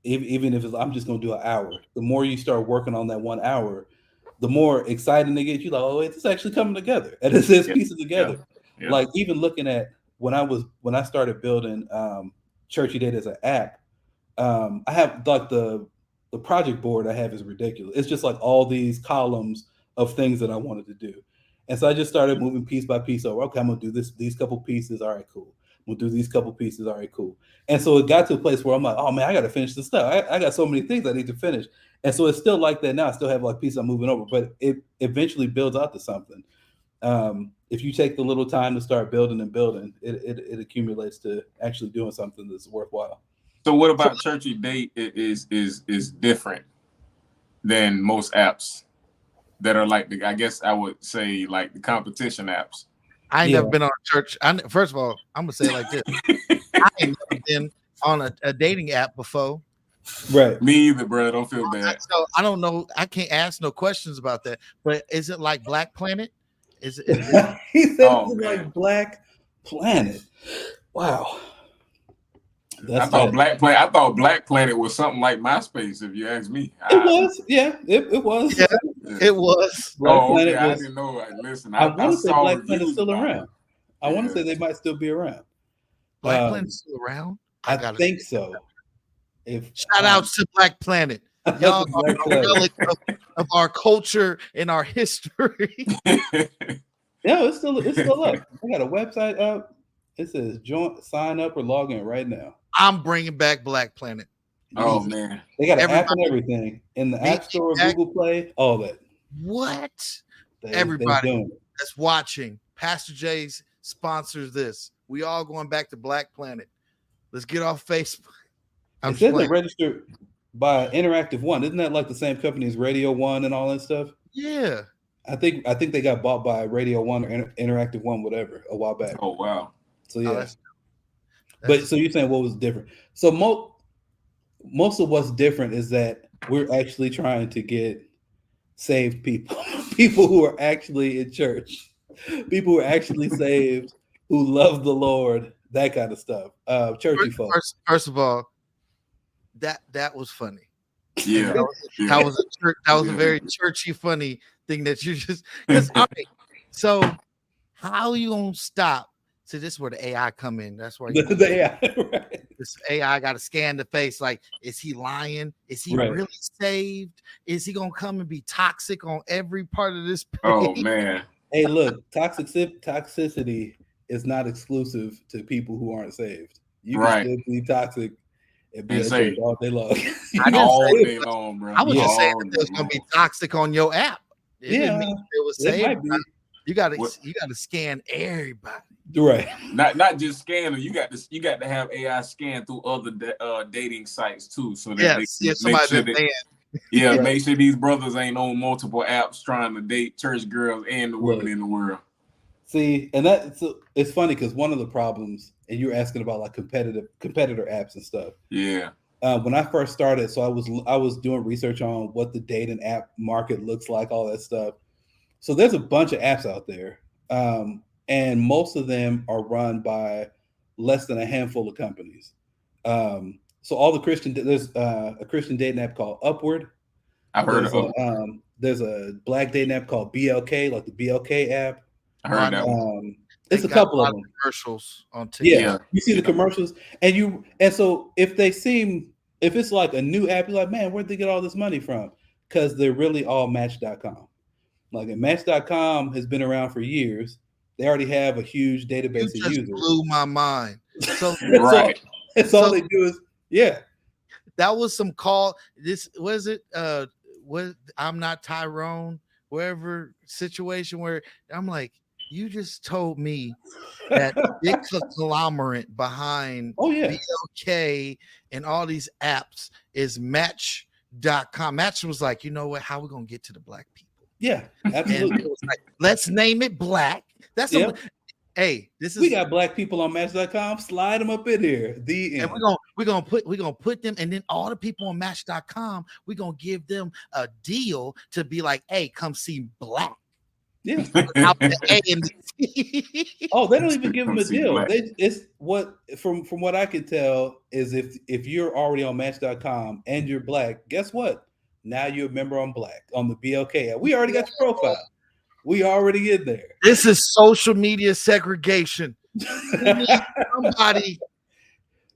even if I'm just gonna do an hour, the more you start working on that 1 hour, the more exciting they get. You like, oh, it's actually coming together, and it's pieces together. Yeah. Like even looking at when I started building Churchy Data as an app, I have like the project board I have is ridiculous. It's just like all these columns of things that I wanted to do. And so I just started moving piece by piece over. Okay, I'm gonna do these couple pieces. All right, cool. We'll do these couple pieces. All right, cool. And so it got to a place where I'm like, oh man, I got to finish this stuff. I got so many things I need to finish. And so it's still like that now. I still have like pieces I'm moving over, but it eventually builds out to something. If you take the little time to start building and building, it accumulates to actually doing something that's worthwhile. So what about Churchy Date is different than most apps that are like I guess I would say like the competition apps? I ain't never been on a church. First of all, I'm gonna say it like this. I ain't never been on a dating app before. Right. Me either, bro. Don't feel bad. So I don't know. I can't ask no questions about that. But is it like Black Planet? Is it? He said it's like Black Planet. Wow. I thought Black Planet was something like MySpace. If you ask me, it was. Yeah, it was. Yeah, it was. Black Planet was, I didn't know. Listen, I want to say Black Planet's still around. I want to say they might still be around. Black Planet's still around. I think so. Shout outs to Black Planet. Y'all are a relic of our culture and our history. Yeah, it's still up. I got a website up. It says sign up or log in right now. I'm bringing back Black Planet. Oh man, they got an app and everything in the App Store, Google Play, all that. What? Everybody that's watching, Pastor J's sponsors this. We all going back to Black Planet. Let's get off Facebook. It says it's registered by Interactive One. Isn't that like the same company as Radio One and all that stuff? Yeah. I think they got bought by Radio One or Interactive One, whatever, a while back. Oh wow. So yeah. But so you're saying what was different? So most of what's different is that we're actually trying to get saved people, people who are actually in church, people who are actually saved, who love the Lord, that kind of stuff. Churchy folks. First of all, that was funny. Yeah, that was a very churchy, funny thing that you just. All right, so how are you gonna stop? See, this is where the AI come in. That's where the AI. Right. This AI got to scan the face. Like, is he lying? Is he really saved? Is he gonna come and be toxic on every part of this page? Oh man! Hey, look, toxicity is not exclusive to people who aren't saved. You can still be toxic and be saved all day long. All day long, bro. I was just saying that there's gonna be toxic on your app. It didn't mean it was saved. You gotta scan everybody. Right. Not just scan them. You got to have AI scan through other dating sites too. So that make sure these brothers ain't on multiple apps trying to date church girls and the women in the world. See, and it's funny because one of the problems, and you're asking about like competitor apps and stuff. Yeah. When I first started, so I was doing research on what the dating app market looks like, all that stuff. So there's a bunch of apps out there, and most of them are run by less than a handful of companies. So all the there's a Christian dating app called Upward. I've heard of. There's a black dating app called BLK, like the BLK app. I heard that one. It's a couple of them. Commercials on TikTok. Yeah, you see the commercials, and so if it's like a new app, you're like, man, where'd they get all this money from? Because they're really all Match.com. Like, and Match.com has been around for years. They already have a huge database of users. Blew my mind. So right. That's all they do is That was some call. This was it. I'm not Tyrone. Wherever situation where I'm like, you just told me that big conglomerate behind BLK and all these apps is Match.com. Match was like, you know what? How are we gonna get to the black people? Yeah, absolutely. And it was like, let's name it black. That's hey, this is we got black people on Match.com. Slide them up in here. And we're gonna put them, and then all the people on Match.com, we're gonna give them a deal to be like, hey, come see black. Yeah. Oh, they don't even give them a deal. It's what from what I can tell is if you're already on Match.com and you're black, guess what? Now you're a member on black on the BLK. We already got your profile. We already in there. This is social media segregation. We need somebody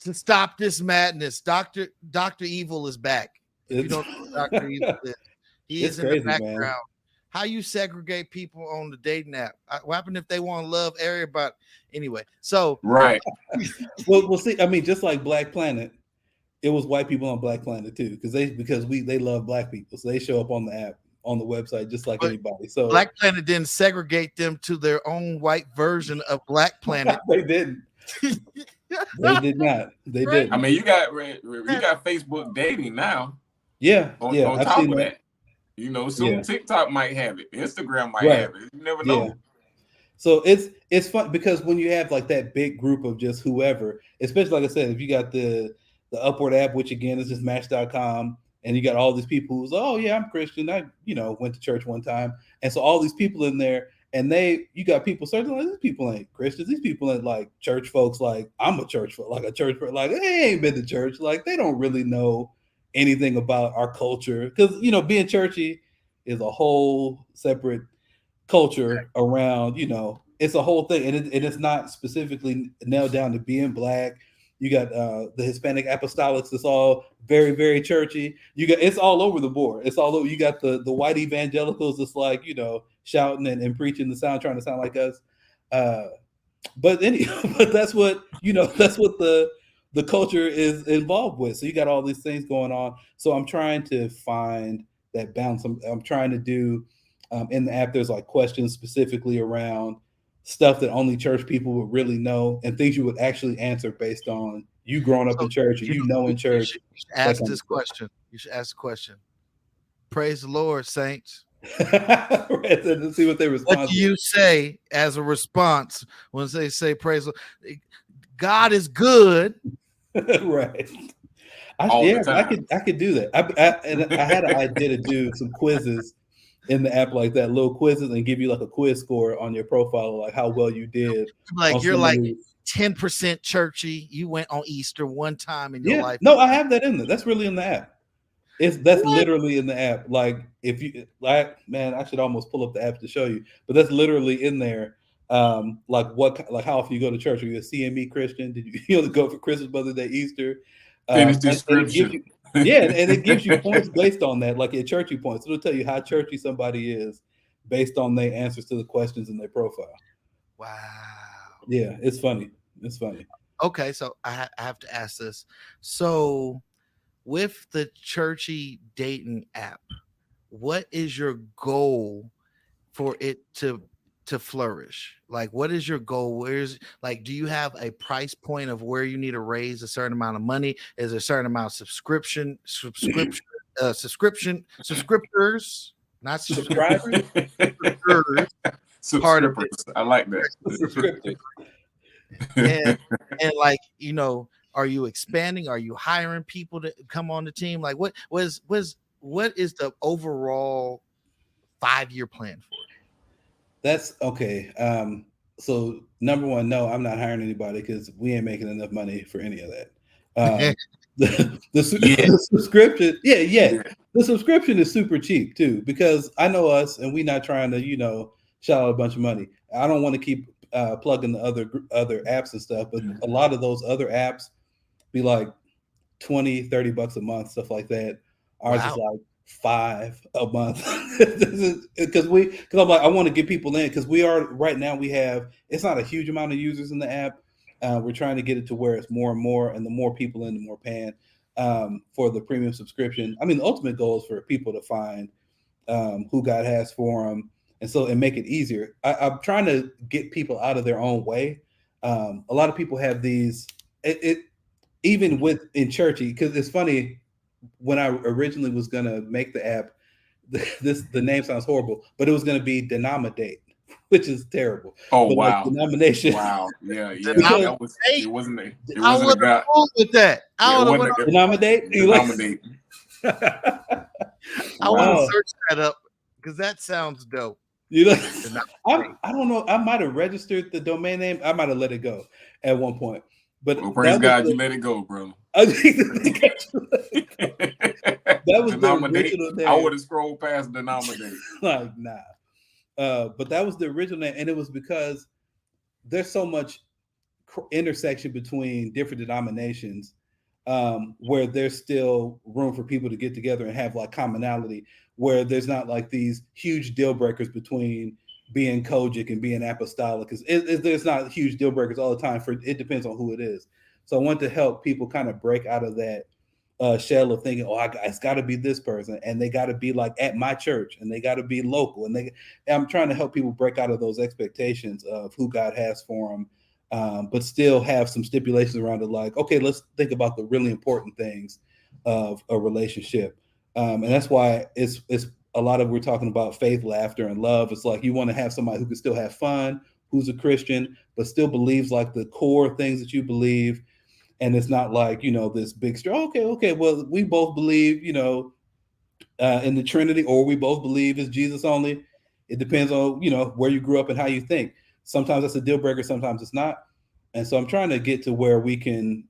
to stop this madness. Dr. Evil is back. If you don't know who Dr. Evil is, he is in the background. Man. How you segregate people on the dating app? What happened if they want to love everybody? Anyway, so right. We'll see. I mean, just like Black Planet, it was white people on Black Planet too, because they love black people, so they show up on the app, on the website, just like anybody. So Black Planet didn't segregate them to their own white version of Black Planet. They didn't. They did not. They didn't. I mean, you got Facebook dating now. Yeah. On top of that. You know, soon TikTok might have it. Instagram might have it. You never know. Yeah. So it's fun because when you have like that big group of just whoever, especially like I said, if you got the Upward app, which again is just Match.com, and you got all these people who's, oh yeah, I'm Christian. I went to church one time. And so all these people in there, and you got people certain like these people ain't Christians. These people ain't like church folks. Like I'm a church folk, like a church folk, like they ain't been to church. Like they don't really know anything about our culture, because being churchy is a whole separate culture around, it's a whole thing, and it's not specifically nailed down to being black. You got the Hispanic apostolics, it's all very, very churchy. It's all over the board. It's all over. You got the white evangelicals that's like, shouting and preaching trying to sound like us. But that's what that's what the culture is involved with. So you got all these things going on. So I'm trying to find that balance. I'm trying to do in the app, there's like questions specifically around stuff that only church people would really know, and things you would actually answer based on you growing up in church, or in church. You should ask this question. You should ask the question. Praise the Lord, saints. To see what they respond. What do you say as a response when they say praise the Lord? God is good. Right. I could do that. I had an idea to do some quizzes in the app, like that, little quizzes, and give you like a quiz score on your profile, like how well you did. Like you're like 10% church-y. You went on Easter one time in your life. No, I have that in there. That's really in the app. That's literally in the app. Like if you man, I should almost pull up the app to show you, but that's literally in there. Like how often you go to church? Are you a CME Christian? Did you go for Christmas, Mother's Day, Easter? Finish description. And it gives you points based on that, like your churchy points. It'll tell you how churchy somebody is based on their answers to the questions in their profile. Wow. Yeah, it's funny. It's funny. Okay, so I have to ask this. So with the churchy dating app, what is your goal for it to flourish? Like, what is your goal? Do you have a price point of where you need to raise a certain amount of money? Is there a certain amount of subscriptors, not subscribers? Part of it. I like that. and like, are you expanding? Are you hiring people to come on the team? Like, what is the overall 5-year plan for it? That's okay. So number one, no, I'm not hiring anybody because we ain't making enough money for any of that. The subscription, The subscription is super cheap too, because I know us, and we're not trying to, shell out a bunch of money. I don't want to keep plugging the other apps and stuff, but a lot of those other apps be like $20-$30 a month, stuff like that. Ours is like $5 a month because I'm like, I want to get people in, because we have, it's not a huge amount of users in the app. We're trying to get it to where it's more and more, and the more people in, the more paying for the premium subscription. I mean, the ultimate goal is for people to find who God has for them, and make it easier. I'm trying to get people out of their own way. A lot of people have these, even in churchy, because it's funny, when I originally was going to make the app, the name sounds horrible, but it was going to be Denominate, which is terrible. Oh, but wow. Like, denomination. Wow. Yeah. It wasn't I would have rolled with that. I would have Denominate. Denominate. I want to search that up, because that sounds dope. I don't know. I might have registered the domain name. I might have let it go at one point. But praise God, you let it go, bro. That was the original name. I would have scrolled past Denominate. Like, nah. But that was the original name, and it was because there's so much intersection between different denominations, where there's still room for people to get together and have like commonality, where there's not like these huge deal breakers between being Kojic and being apostolic, because there's not huge deal breakers all the time. It depends on who it is. So I want to help people kind of break out of that shell of thinking, it's got to be this person, and they got to be like at my church, and they got to be local, and I'm trying to help people break out of those expectations of who God has for them, but still have some stipulations around it. Like, okay, let's think about the really important things of a relationship, and that's why it's a lot of, we're talking about faith, laughter, and love. It's like you want to have somebody who can still have fun, who's a Christian, but still believes like the core things that you believe. And it's not like, this big story. Okay. Well, we both believe, in the Trinity, or we both believe it's Jesus only. It depends on, where you grew up and how you think. Sometimes that's a deal breaker. Sometimes it's not. And so I'm trying to get to where we can,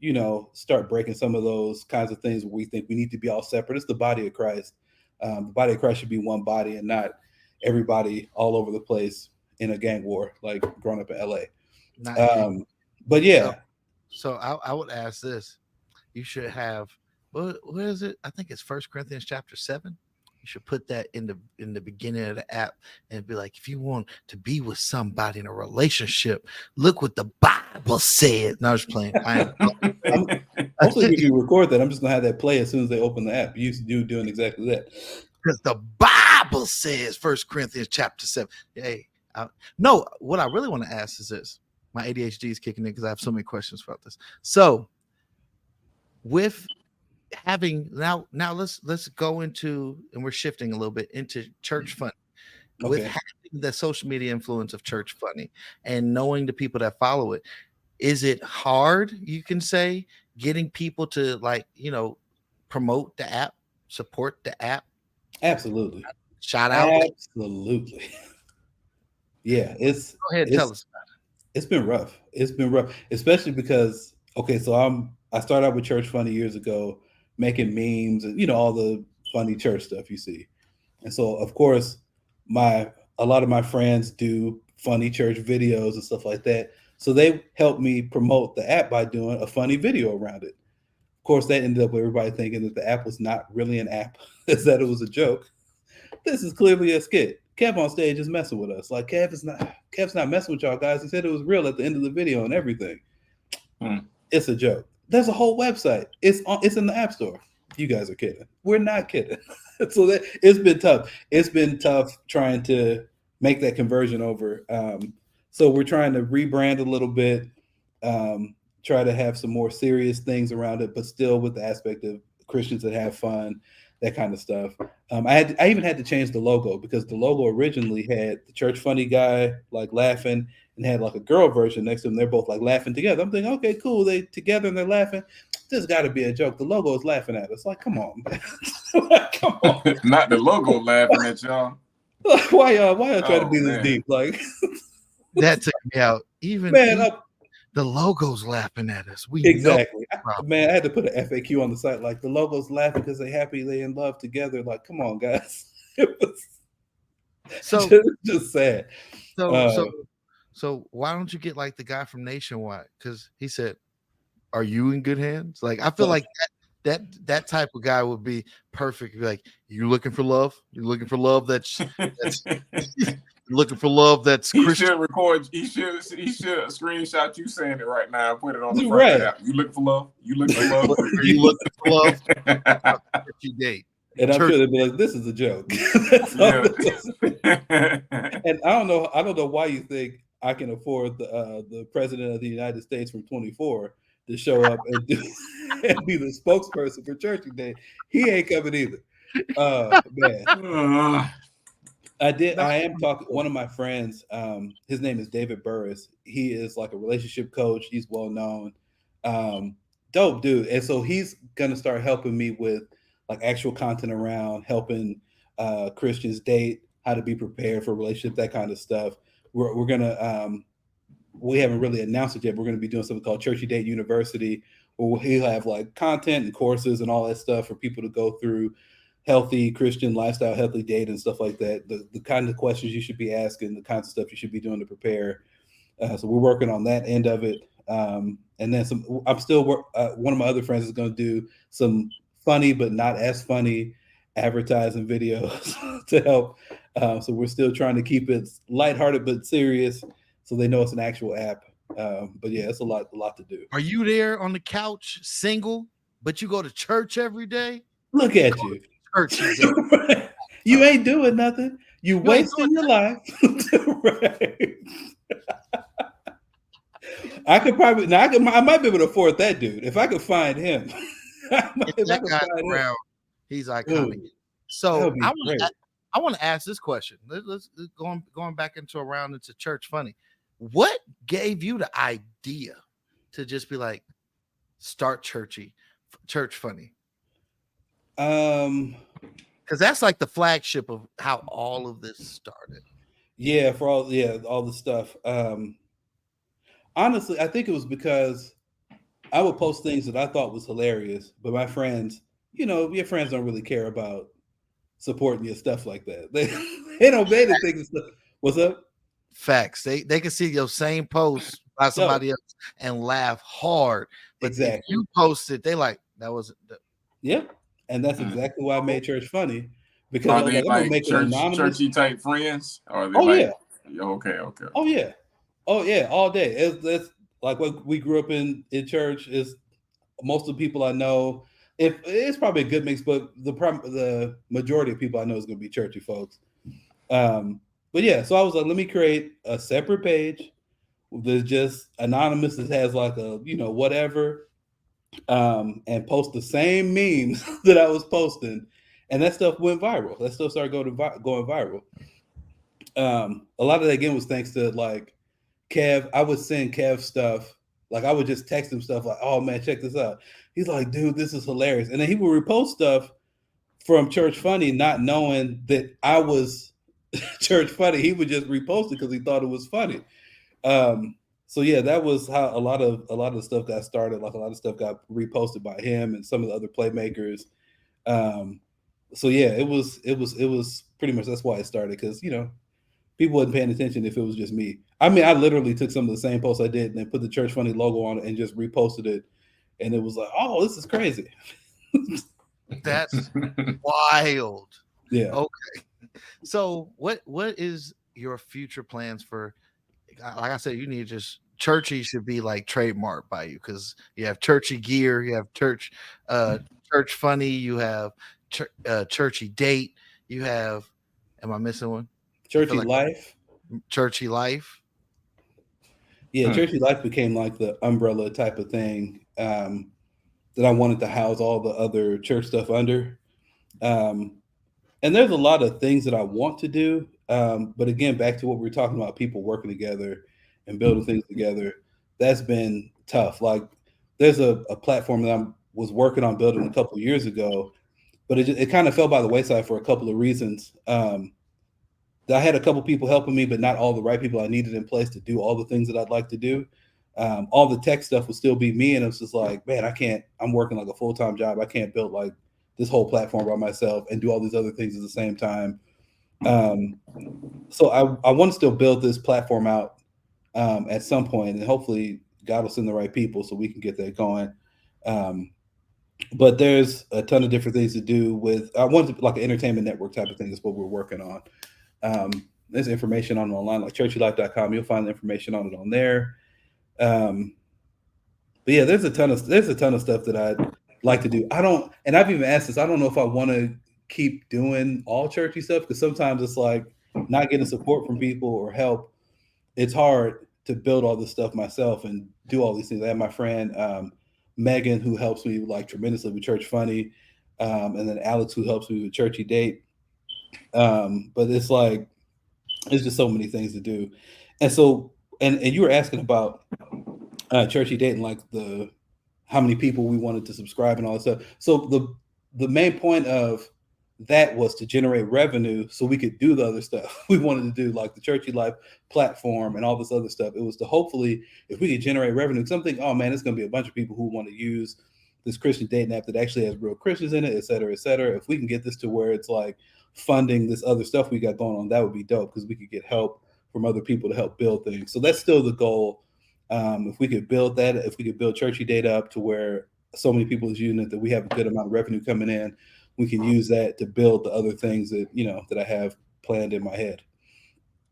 start breaking some of those kinds of things where we think we need to be all separate. It's the body of Christ. The body of Christ should be one body, and not everybody all over the place in a gang war, like growing up in LA. But yeah. So I would ask this: you should have what is it? I think it's 1 Corinthians chapter 7. You should put that in the beginning of the app and be like, if you want to be with somebody in a relationship, look what the Bible said. No, I was playing. Hopefully we can record that. I'm just gonna have that play as soon as they open the app. You used to doing exactly that. Because the Bible says 1 Corinthians chapter 7. Hey, no, what I really want to ask is this. My ADHD is kicking in because I have so many questions about this. So with having now let's go into, and we're shifting a little bit into church funding. Okay. With having the social media influence of church funding and knowing the people that follow it, is it hard, you can say, getting people to promote the app, support the app? Absolutely. Shout out. Absolutely. Yeah, go ahead and tell us about it. It's been rough. It's been rough, especially because, so I started out with church funny years ago, making memes and, all the funny church stuff you see. And so, of course, a lot of my friends do funny church videos and stuff like that. So they helped me promote the app by doing a funny video around it. Of course, that ended up with everybody thinking that the app was not really an app, is that it was a joke. This is clearly a skit. Kev on stage is messing with us. Like, Kev's not messing with y'all guys. He said it was real at the end of the video and everything. It's a joke. There's a whole website. It's in the App Store. You guys are kidding. We're not kidding. So it's been tough. It's been tough trying to make that conversion over. So we're trying to rebrand a little bit, try to have some more serious things around it, but still with the aspect of Christians that have fun, that kind of stuff. I even had to change the logo, because the logo originally had the church funny guy like laughing and had like a girl version next to them. They're both like laughing together. I'm thinking, okay, cool. They together and they're laughing. This got to be a joke. The logo is laughing at us. Like, come on, man. Come on. Not the logo laughing at y'all. Like, why y'all try to be this deep? Like, that took me out. Even The logo's laughing at us. We Exactly. know. Man, I had to put an FAQ on the site. Like, the logo's laughing because they're happy, they in love together. Like, come on, guys. It was so just sad. So why don't you get like the guy from Nationwide? Because he said, "Are you in good hands?" Like, I feel like that type of guy would be perfect. Like, you looking for love? You looking for love? That's looking for love. That's he Christian. should record. He should screenshot you saying it right now and put it on the front Right. app. You looking for love? You looking for love? Are you looking for love? Churchy date. And I'm sure they'd be like, "This is a joke." And I don't know why you think I can afford the president of the United States from 24 to show up and be the spokesperson for Churchy Day. He ain't coming either. Man. I am talking. One of my friends, his name is David Burris. He is like a relationship coach. He's well known. Dope dude. And so he's gonna start helping me with like actual content around helping Christians date, how to be prepared for a relationship, that kind of stuff. We're gonna we haven't really announced it yet. We're gonna be doing something called Churchy Date University, where he'll have like content and courses and all that stuff for people to go through healthy Christian lifestyle, healthy date and stuff like that. The kind of questions you should be asking, the kinds of stuff you should be doing to prepare. So we're working on that end of it. And then I'm still one of my other friends is going to do some funny but not as funny advertising videos to help. So we're still trying to keep it lighthearted but serious, so they know it's an actual app. But yeah, it's a lot to do. Are you there on the couch, single, but you go to church every day? Look at you. You ain't doing nothing. You wasting your life. Right. I might be able to afford that dude if I could find him. He's iconic. So I want to ask this question. Let's going back into church funny. What gave you the idea to just be like, start church funny? Because that's like the flagship of how all of this started. Yeah, all the stuff. Honestly, I think it was because I would post things that I thought was hilarious, but my friends, your friends don't really care about supporting your stuff like that. They don't pay the things. What's up? Facts. They can see your same post by somebody else and laugh hard. But exactly. If you post it, they like, that wasn't. Yeah. And that's exactly why I made church funny, because are they like churchy type friends? Or are they okay. Oh yeah, all day. It's like what we grew up in church. Is most of the people I know. If it's probably a good mix, but the majority of people I know is going to be churchy folks. But yeah, so I was like, let me create a separate page that's just anonymous. That has like a whatever. And post the same memes that I was posting, and that stuff went viral. That stuff started going viral. A lot of that again was thanks to like Kev. I would send Kev stuff, like I would just text him stuff like, "Oh man, check this out." He's like, "Dude, this is hilarious," and then he would repost stuff from Church Funny, not knowing that I was Church Funny. He would just repost it because he thought it was funny. So yeah, that was how a lot of the stuff got started. Like a lot of stuff got reposted by him and some of the other playmakers. So yeah, it was pretty much, that's why it started, because people wasn't paying attention if it was just me. I mean, I literally took some of the same posts I did and then put the Church Funny logo on it and just reposted it, and it was like, oh, this is crazy. That's wild. Yeah. Okay. So what is your future plans for? Like I said, you need just churchy should be like trademarked by you, because you have churchy gear, you have church funny, you have churchy date, you have. Am I missing one? Churchy life. Churchy life. Yeah, Churchy life became like the umbrella type of thing that I wanted to house all the other church stuff under. And there's a lot of things that I want to do. But again, back to what we were talking about, people working together and building things together, that's been tough. Like there's a platform that I was working on building a couple of years ago, but it kind of fell by the wayside for a couple of reasons. I had a couple people helping me, but not all the right people I needed in place to do all the things that I'd like to do. All the tech stuff would still be me, and it's just like, man, I'm working like a full-time job. I can't build like this whole platform by myself and do all these other things at the same time. So I want to still build this platform out at some point, and hopefully God will send the right people so we can get that going. But there's a ton of different things to do with, I want to, like an entertainment network type of thing is what we're working on. There's information on it online, like churchylife.com. You'll find the information on it on there. But yeah, there's a ton of stuff that I'd like to do. And I've even asked this, I don't know if I want to keep doing all churchy stuff, because sometimes it's like not getting support from people or help. It's hard to build all this stuff myself and do all these things. I have my friend Megan, who helps me like tremendously with Church Funny, and then Alex, who helps me with Churchy Date. But it's like, it's just so many things to do. And so, and you were asking about Churchy Date and like how many people we wanted to subscribe and all that stuff. So the main point of that was to generate revenue so we could do the other stuff we wanted to do, like the Churchy Life platform and all this other stuff. It was to hopefully, if we could generate revenue, something, oh man, it's going to be a bunch of people who want to use this Christian dating app that actually has real Christians in it, et cetera, et cetera. If we can get this to where it's like funding this other stuff we got going on, that would be dope, because we could get help from other people to help build things. So that's still the goal. If we could build that, if we could build Churchy Date up to where so many people is using it that we have a good amount of revenue coming in, we can use that to build the other things that, that I have planned in my head.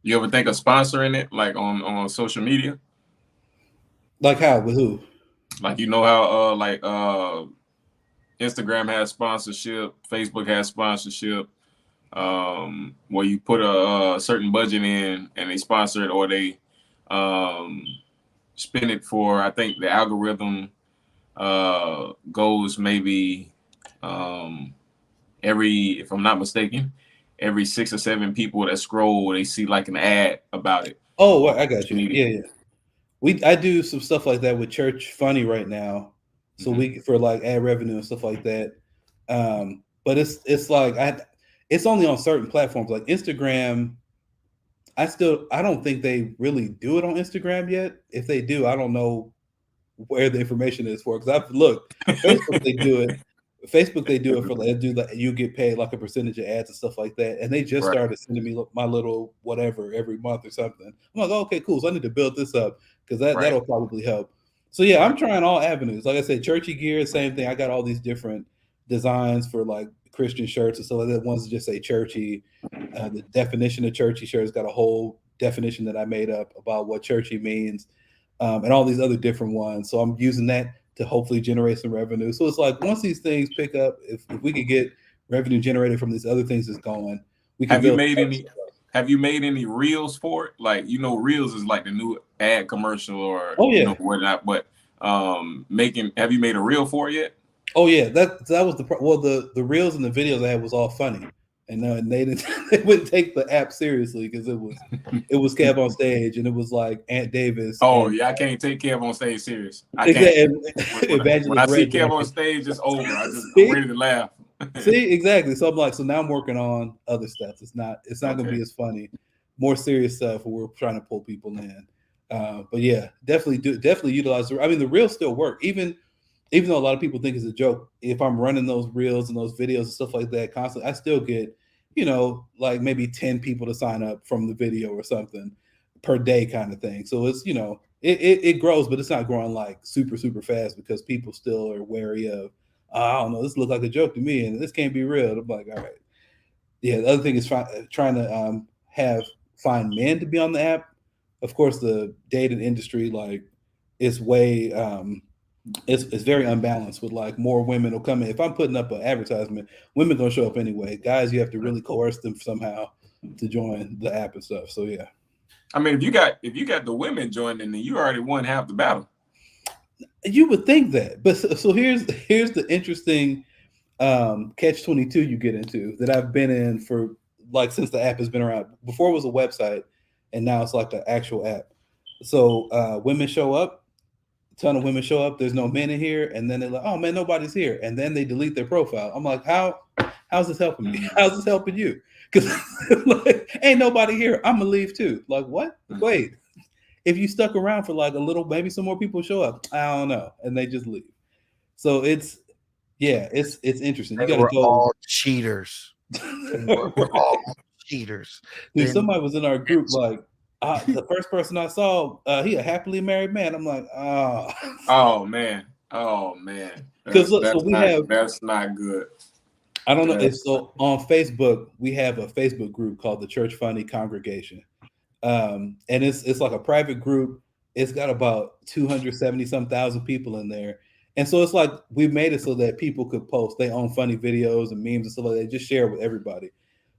You ever think of sponsoring it, like on social media? Like how? With who? Like, how Instagram has sponsorship, Facebook has sponsorship, where you put a certain budget in and they sponsor it, or they spend it for, I think the algorithm goes maybe if I'm not mistaken, every 6 or 7 people that scroll, they see like an ad about it. Oh, well, I got you. Yeah. I do some stuff like that with Church Funny right now. So we, for like ad revenue and stuff like that. But it's like, it's only on certain platforms like Instagram. I don't think they really do it on Instagram yet. If they do, I don't know where the information is for, because I've looked. Facebook, they do it. Facebook, they do it for you get paid like a percentage of ads and stuff like that. And they just started sending me my little whatever every month or something. I'm like, okay, cool. So I need to build this up, because that'll probably help. So yeah, I'm trying all avenues. Like I said, churchy gear, same thing. I got all these different designs for like Christian shirts and stuff like that. Ones that just say churchy. The definition of churchy shirts got a whole definition that I made up about what churchy means, and all these other different ones. So I'm using that to hopefully generate some revenue. So it's like, once these things pick up, if we could get revenue generated from these other things that's going, we can. Have you made any reels for it? Like, reels is like the new ad commercial or whatnot. But have you made a reel for it yet? Oh yeah, that was the reels and the videos I had was all funny, and they wouldn't take the app seriously, because it was Kev on stage, and it was like Aunt Davis. Oh yeah, I can't take Kev on stage serious. I can't. When I see Kev on stage, it's over. I'm ready to laugh. See, exactly. So I'm like, so now I'm working on other stuff. It's not going to be as funny, more serious stuff where we're trying to pull people in. But yeah, definitely utilize. I mean, the reels still work, even though a lot of people think it's a joke. If I'm running those reels and those videos and stuff like that constantly, I still get, like maybe 10 people to sign up from the video or something per day kind of thing. So it's, it grows, but it's not growing like super, super fast, because people still are wary of, I don't know, this looks like a joke to me and this can't be real. I'm like, all right. Yeah, the other thing is trying to find men to be on the app. Of course, the dating industry, like, it's way, it's very unbalanced with like more women will come in. If I'm putting up an advertisement, women gonna show up anyway. Guys, you have to really coerce them somehow to join the app and stuff. So yeah. I mean, if you got the women joining, then you already won half the battle. You would think that, but so here's the interesting catch-22 you get into that I've been in for like since the app has been around. Before it was a website, and now it's like an actual app. So women show up, a ton of women show up. There's no men in here, and then they're like, "Oh man, nobody's here," and then they delete their profile. I'm like, how's this helping me? How's this helping you? Because like, ain't nobody here. I'm gonna leave too. Like what? Wait. if you stuck around for like a little, maybe some more people show up. I don't know, and they just leave. So it's interesting. You got to go. All cheaters. We're all cheaters. Dude, somebody was in our group like, the first person I saw, he a happily married man. I'm like, oh man. Because that's not good. I don't know. So on Facebook, we have a Facebook group called the Church Funny Congregation. And it's like a private group. It's got about 270,000 people in there. And so it's like we made it so that people could post their own funny videos and memes and stuff like that, just share with everybody.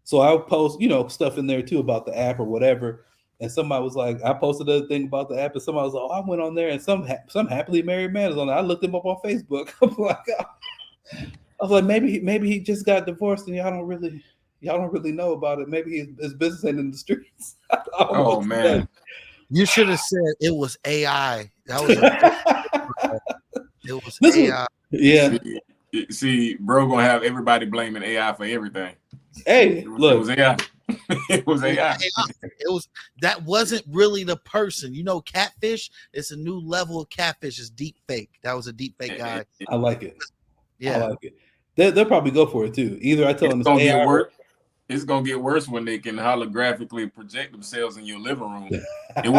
So I would post, stuff in there too about the app or whatever. And somebody was like, I posted a thing about the app, and somebody was like, I went on there, and some happily married man is on there. I looked him up on Facebook. I'm like, I was like, maybe he just got divorced, and y'all don't really know about it. Maybe his business ain't in the streets. Oh man, you should have said it was AI. That was it was AI. Yeah. See, bro, gonna have everybody blaming AI for everything. Hey, look, it was AI. It was AI. That wasn't really the person. Catfish. It's a new level of catfish. It's deep fake. That was a deep fake guy. I like it. Yeah, I like it. They'll probably go for it too. Either I tell them it's gonna get worse. It's gonna get worse when they can holographically project themselves in your living room. It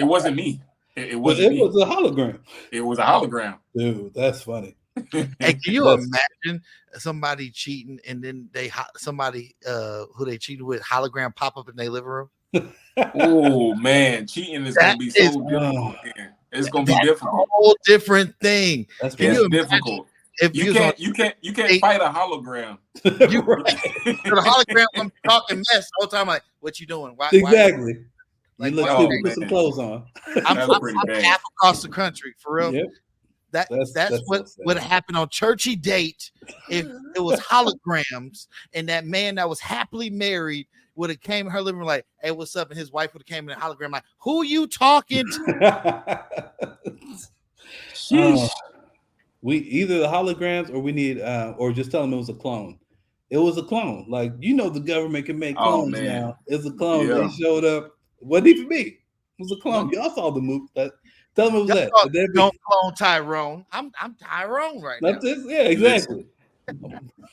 wasn't me. It was a hologram. It was a hologram. Dude, that's funny. Hey, can you imagine somebody cheating and then somebody who they cheated with hologram pop up in their living room? Oh man, cheating is gonna be so difficult. It's gonna be difficult. A whole different thing. That's difficult. If you can't fight a hologram. The hologram I'm talking mess the whole time. Like, what you doing? Why, exactly. Like, you look stupid. Put some clothes on. I'm half across the country for real. Yep. That's what would have happened on Churchy Date if it was holograms and that man that was happily married would have came in her living room like, hey, what's up? And his wife would have came in a hologram like, who you talking to? We either the holograms or we need or just tell them it was a clone. It was a clone. Like, the government can make clones now. It's a clone. Yeah. They showed up. Wasn't even me. It was a clone. Y'all saw the movie. Tell them it was that. Don't clone Tyrone. I'm Tyrone right now. Yeah, exactly.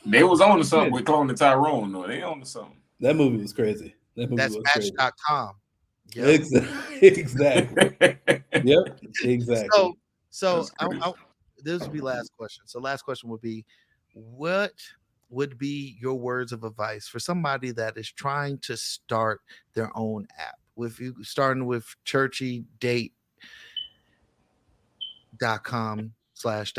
They was on to something with cloning Tyrone, though. They on to something. That movie was crazy. That's Match.com. Yep. Exactly. Yep. Exactly. So this would be last question. So last question would be, what would be your words of advice for somebody that is trying to start their own app? With you starting with churchydate.com/the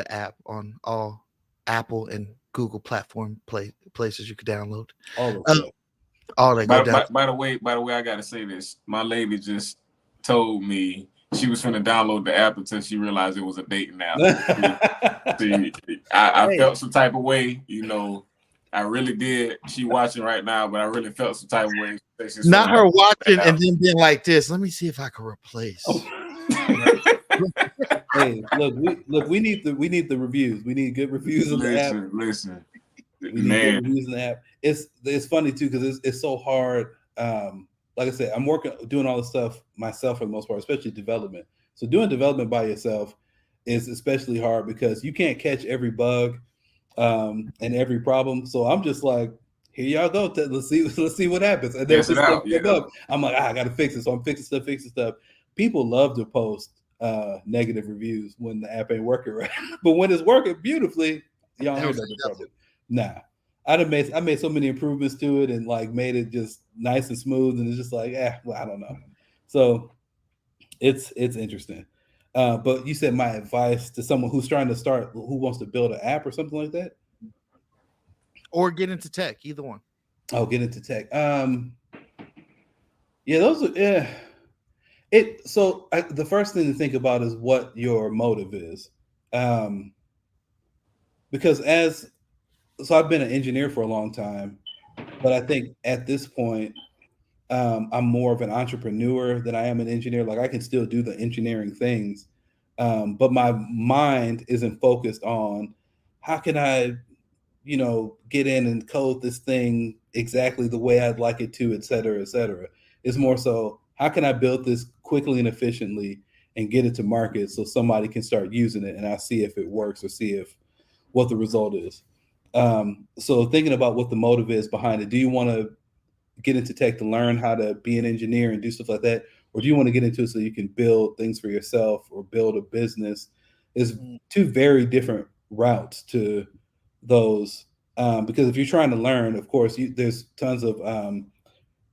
app on all Apple and Google platform places you could download. All they go down. By the way, I gotta say this. My lady just told me she was finna download the app until she realized it was a dating app. I felt some type of way, I really did. She watching right now, but I really felt some type of way. Not her watching and then being like this. Let me see if I can replace. Hey, we need the reviews. We need good reviews of the app. Listen, we need good reviews in the app. It's funny too because it's so hard. Like I said, I'm doing all this stuff myself for the most part, especially development. So doing development by yourself is especially hard because you can't catch every bug and every problem. So I'm just like, here y'all go. Let's see what happens. And there's stuff up. I'm like, I gotta fix it. So I'm fixing stuff. People love to post negative reviews when the app ain't working right. But when it's working beautifully, y'all hear nothing from it. Nah. I made so many improvements to it and like made it just nice and smooth, and it's just like, I don't know. So it's interesting. But you said my advice to someone who's trying to start, who wants to build an app or something like that, or get into tech, either one. Oh, get into tech. Those are the first thing to think about is what your motive is, because So I've been an engineer for a long time, but I think at this point, I'm more of an entrepreneur than I am an engineer. Like I can still do the engineering things, but my mind isn't focused on how can I, get in and code this thing exactly the way I'd like it to, et cetera, et cetera. It's more so how can I build this quickly and efficiently and get it to market so somebody can start using it and I see if it works or see if what the result is. So thinking about what the motive is behind it, do you want to get into tech to learn how to be an engineer and do stuff like that? Or do you want to get into it so you can build things for yourself or build a business? There's two very different routes to those. Because if you're trying to learn, of course, there's tons of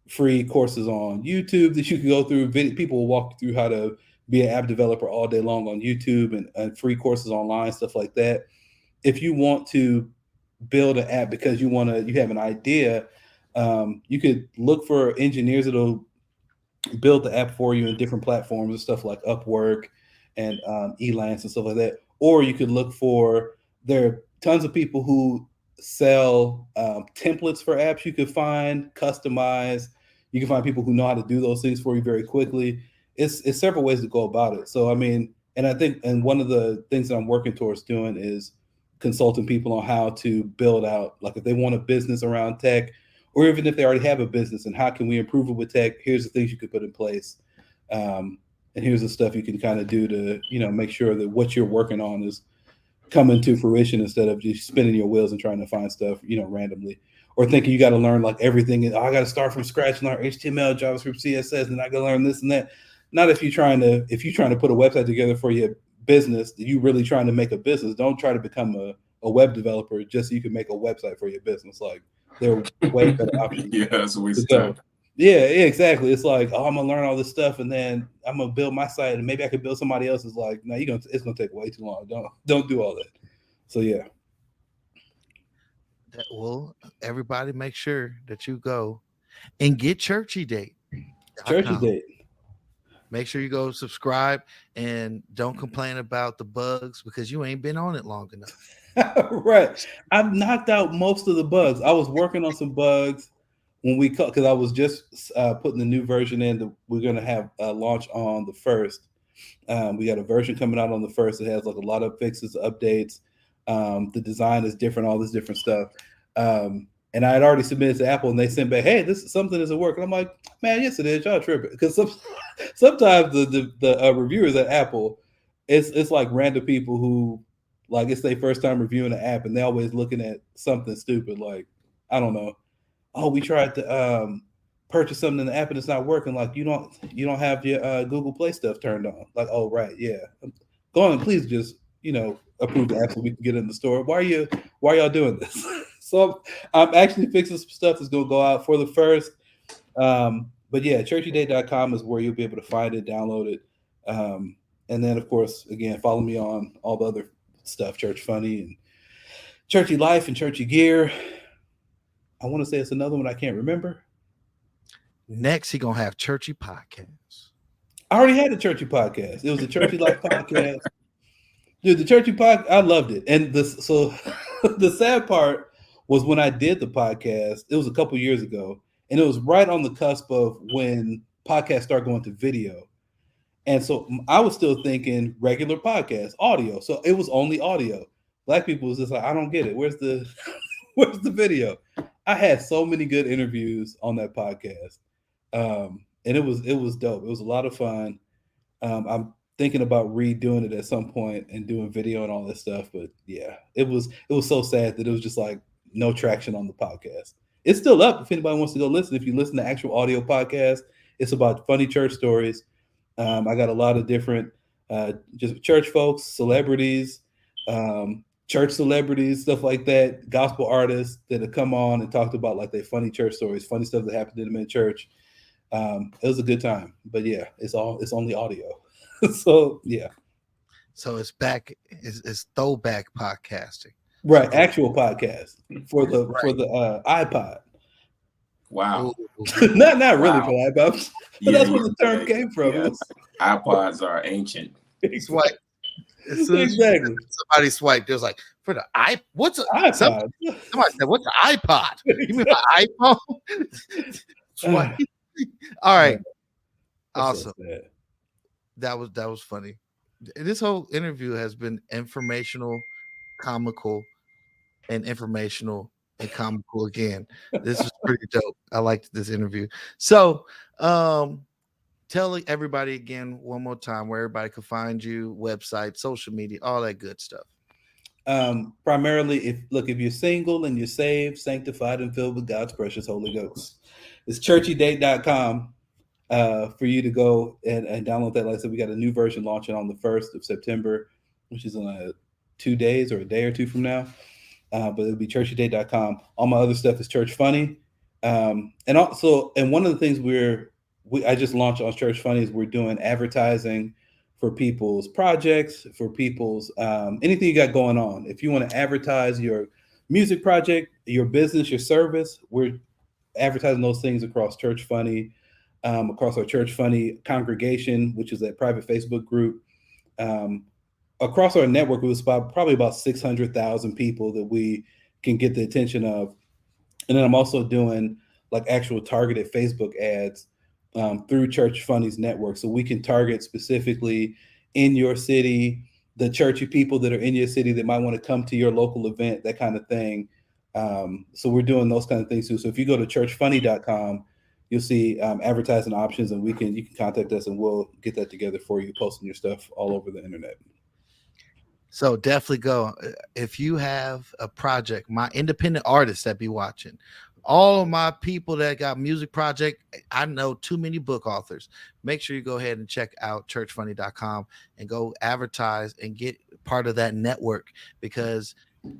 free courses on YouTube that you can go through. People will walk you through how to be an app developer all day long on YouTube and free courses online, stuff like that. If you want to build an app because you have an idea, you could look for engineers that'll build the app for you in different platforms and stuff like Upwork and Elance and stuff like that. Or you could look for, there are tons of people who sell templates for apps you could find, customize. You can find people who know how to do those things for you very quickly. It's several ways to go about it. So, I mean, and I think, and one of the things that I'm working towards doing is consulting people on how to build out, like if they want a business around tech, or even if they already have a business and how can we improve it with tech, here's the things you could put in place. And here's the stuff you can kind of do to, make sure that what you're working on is coming to fruition instead of just spinning your wheels and trying to find stuff, randomly, or thinking you got to learn like everything. I got to start from scratch and learn HTML, JavaScript, CSS, and I got to learn this and that. Not if you're trying to put a website together for your business, you really trying to make a business. Don't try to become a web developer just so you can make a website for your business. Like, there are way better options. Yeah, that's a waste of time. Yeah, exactly. It's like, I'm gonna learn all this stuff and then I'm gonna build my site and maybe I could build somebody else's. Like, no, it's gonna take way too long. Don't do all that. So yeah. Well, everybody make sure that you go and get Churchy Date. Churchy Date. Make sure you go subscribe and don't complain about the bugs because you ain't been on it long enough. Right. I've knocked out most of the bugs. I was working on some bugs when because I was just putting the new version in that we're going to have a launch on the 1st. We got a version coming out on the 1st. It has like a lot of fixes, updates. The design is different, all this different stuff. And I had already submitted to Apple and they sent back, hey, this something isn't working. I'm like, man, yes, it is. Y'all tripping. Because sometimes the reviewers at Apple, it's like random people who, like, it's their first time reviewing an app and they're always looking at something stupid. Like, I don't know. Oh, we tried to purchase something in the app and it's not working. Like, you don't have your Google Play stuff turned on. Like, oh, right. Yeah. Go on. Please just, approve the app so we can get in the store. Why are y'all doing this? So I'm actually fixing some stuff that's going to go out for the 1st. But yeah, churchydate.com is where you'll be able to find it, download it. And then, of course, again, follow me on all the other stuff, Church Funny and Churchy Life and Churchy Gear. I want to say it's another one I can't remember. Next, he's going to have Churchy Podcast. I already had a Churchy Podcast. It was a Churchy Life Podcast. Dude, the Churchy Podcast, I loved it. And the sad part was when I did the podcast, it was a couple years ago, and it was right on the cusp of when podcasts start going to video. And so I was still thinking regular podcast, audio. So it was only audio. Black people was just like, I don't get it. Where's the video? I had so many good interviews on that podcast. And it was dope. It was a lot of fun. I'm thinking about redoing it at some point and doing video and all that stuff. But yeah, it was so sad that it was just like no traction on the podcast. It's still up if anybody wants to go listen. If you listen to actual audio podcast, it's about funny church stories. I got a lot of different just church folks, celebrities, church celebrities, stuff like that, gospel artists that have come on and talked about like their funny church stories, funny stuff that happened to them in church. It was a good time. But yeah, it's only audio. So yeah. So it's back, it's throwback podcasting. Right, actual podcast for the iPod. Wow. not really for iPods, but that's where the term came from. Yes. iPods are ancient. Swipe. Exactly. Somebody swiped. It was like, for the what's an iPod? Somebody said, what's an iPod? You mean an iPhone? Swipe. All right. Awesome. So that was funny. This whole interview has been informational, comical, and informational and comical again. This is pretty dope. I liked this interview. So tell everybody again one more time where everybody can find you, website, social media, all that good stuff. Primarily, if you're single and you're saved, sanctified, and filled with God's precious Holy Ghost, it's churchydate.com for you to go and download that. Like I said, we got a new version launching on the 1st of September, which is in 2 days or a day or two from now. But it'll be churchydate.com. All my other stuff is Church Funny. And one of the things I just launched on Church Funny is we're doing advertising for people's projects, for people's anything you got going on. If you want to advertise your music project, your business, your service, we're advertising those things across Church Funny, across our Church Funny congregation, which is a private Facebook group. Across our network, it was probably about 600,000 people that we can get the attention of. And then I'm also doing like actual targeted Facebook ads through Church Funny's network. So we can target specifically in your city, the churchy people that are in your city that might want to come to your local event, that kind of thing. So we're doing those kind of things too. So if you go to churchfunny.com, you'll see advertising options, and you can contact us and we'll get that together for you, posting your stuff all over the internet. So definitely go. If you have a project, my independent artists that be watching, all of my people that got music project, I know too many book authors. Make sure you go ahead and check out churchfunny.com and go advertise and get part of that network, because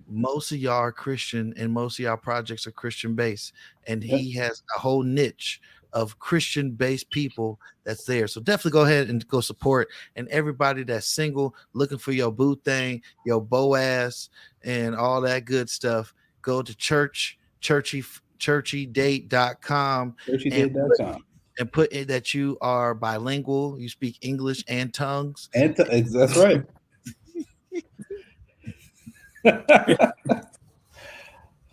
most of y'all are Christian and most of y'all projects are Christian based. And he has a whole niche of Christian based people that's there. So definitely go ahead and go support. And everybody that's single, looking for your boo thing, your Boaz, and all that good stuff, go to churchydate.com and put in that you are bilingual, you speak English and tongues. That's right.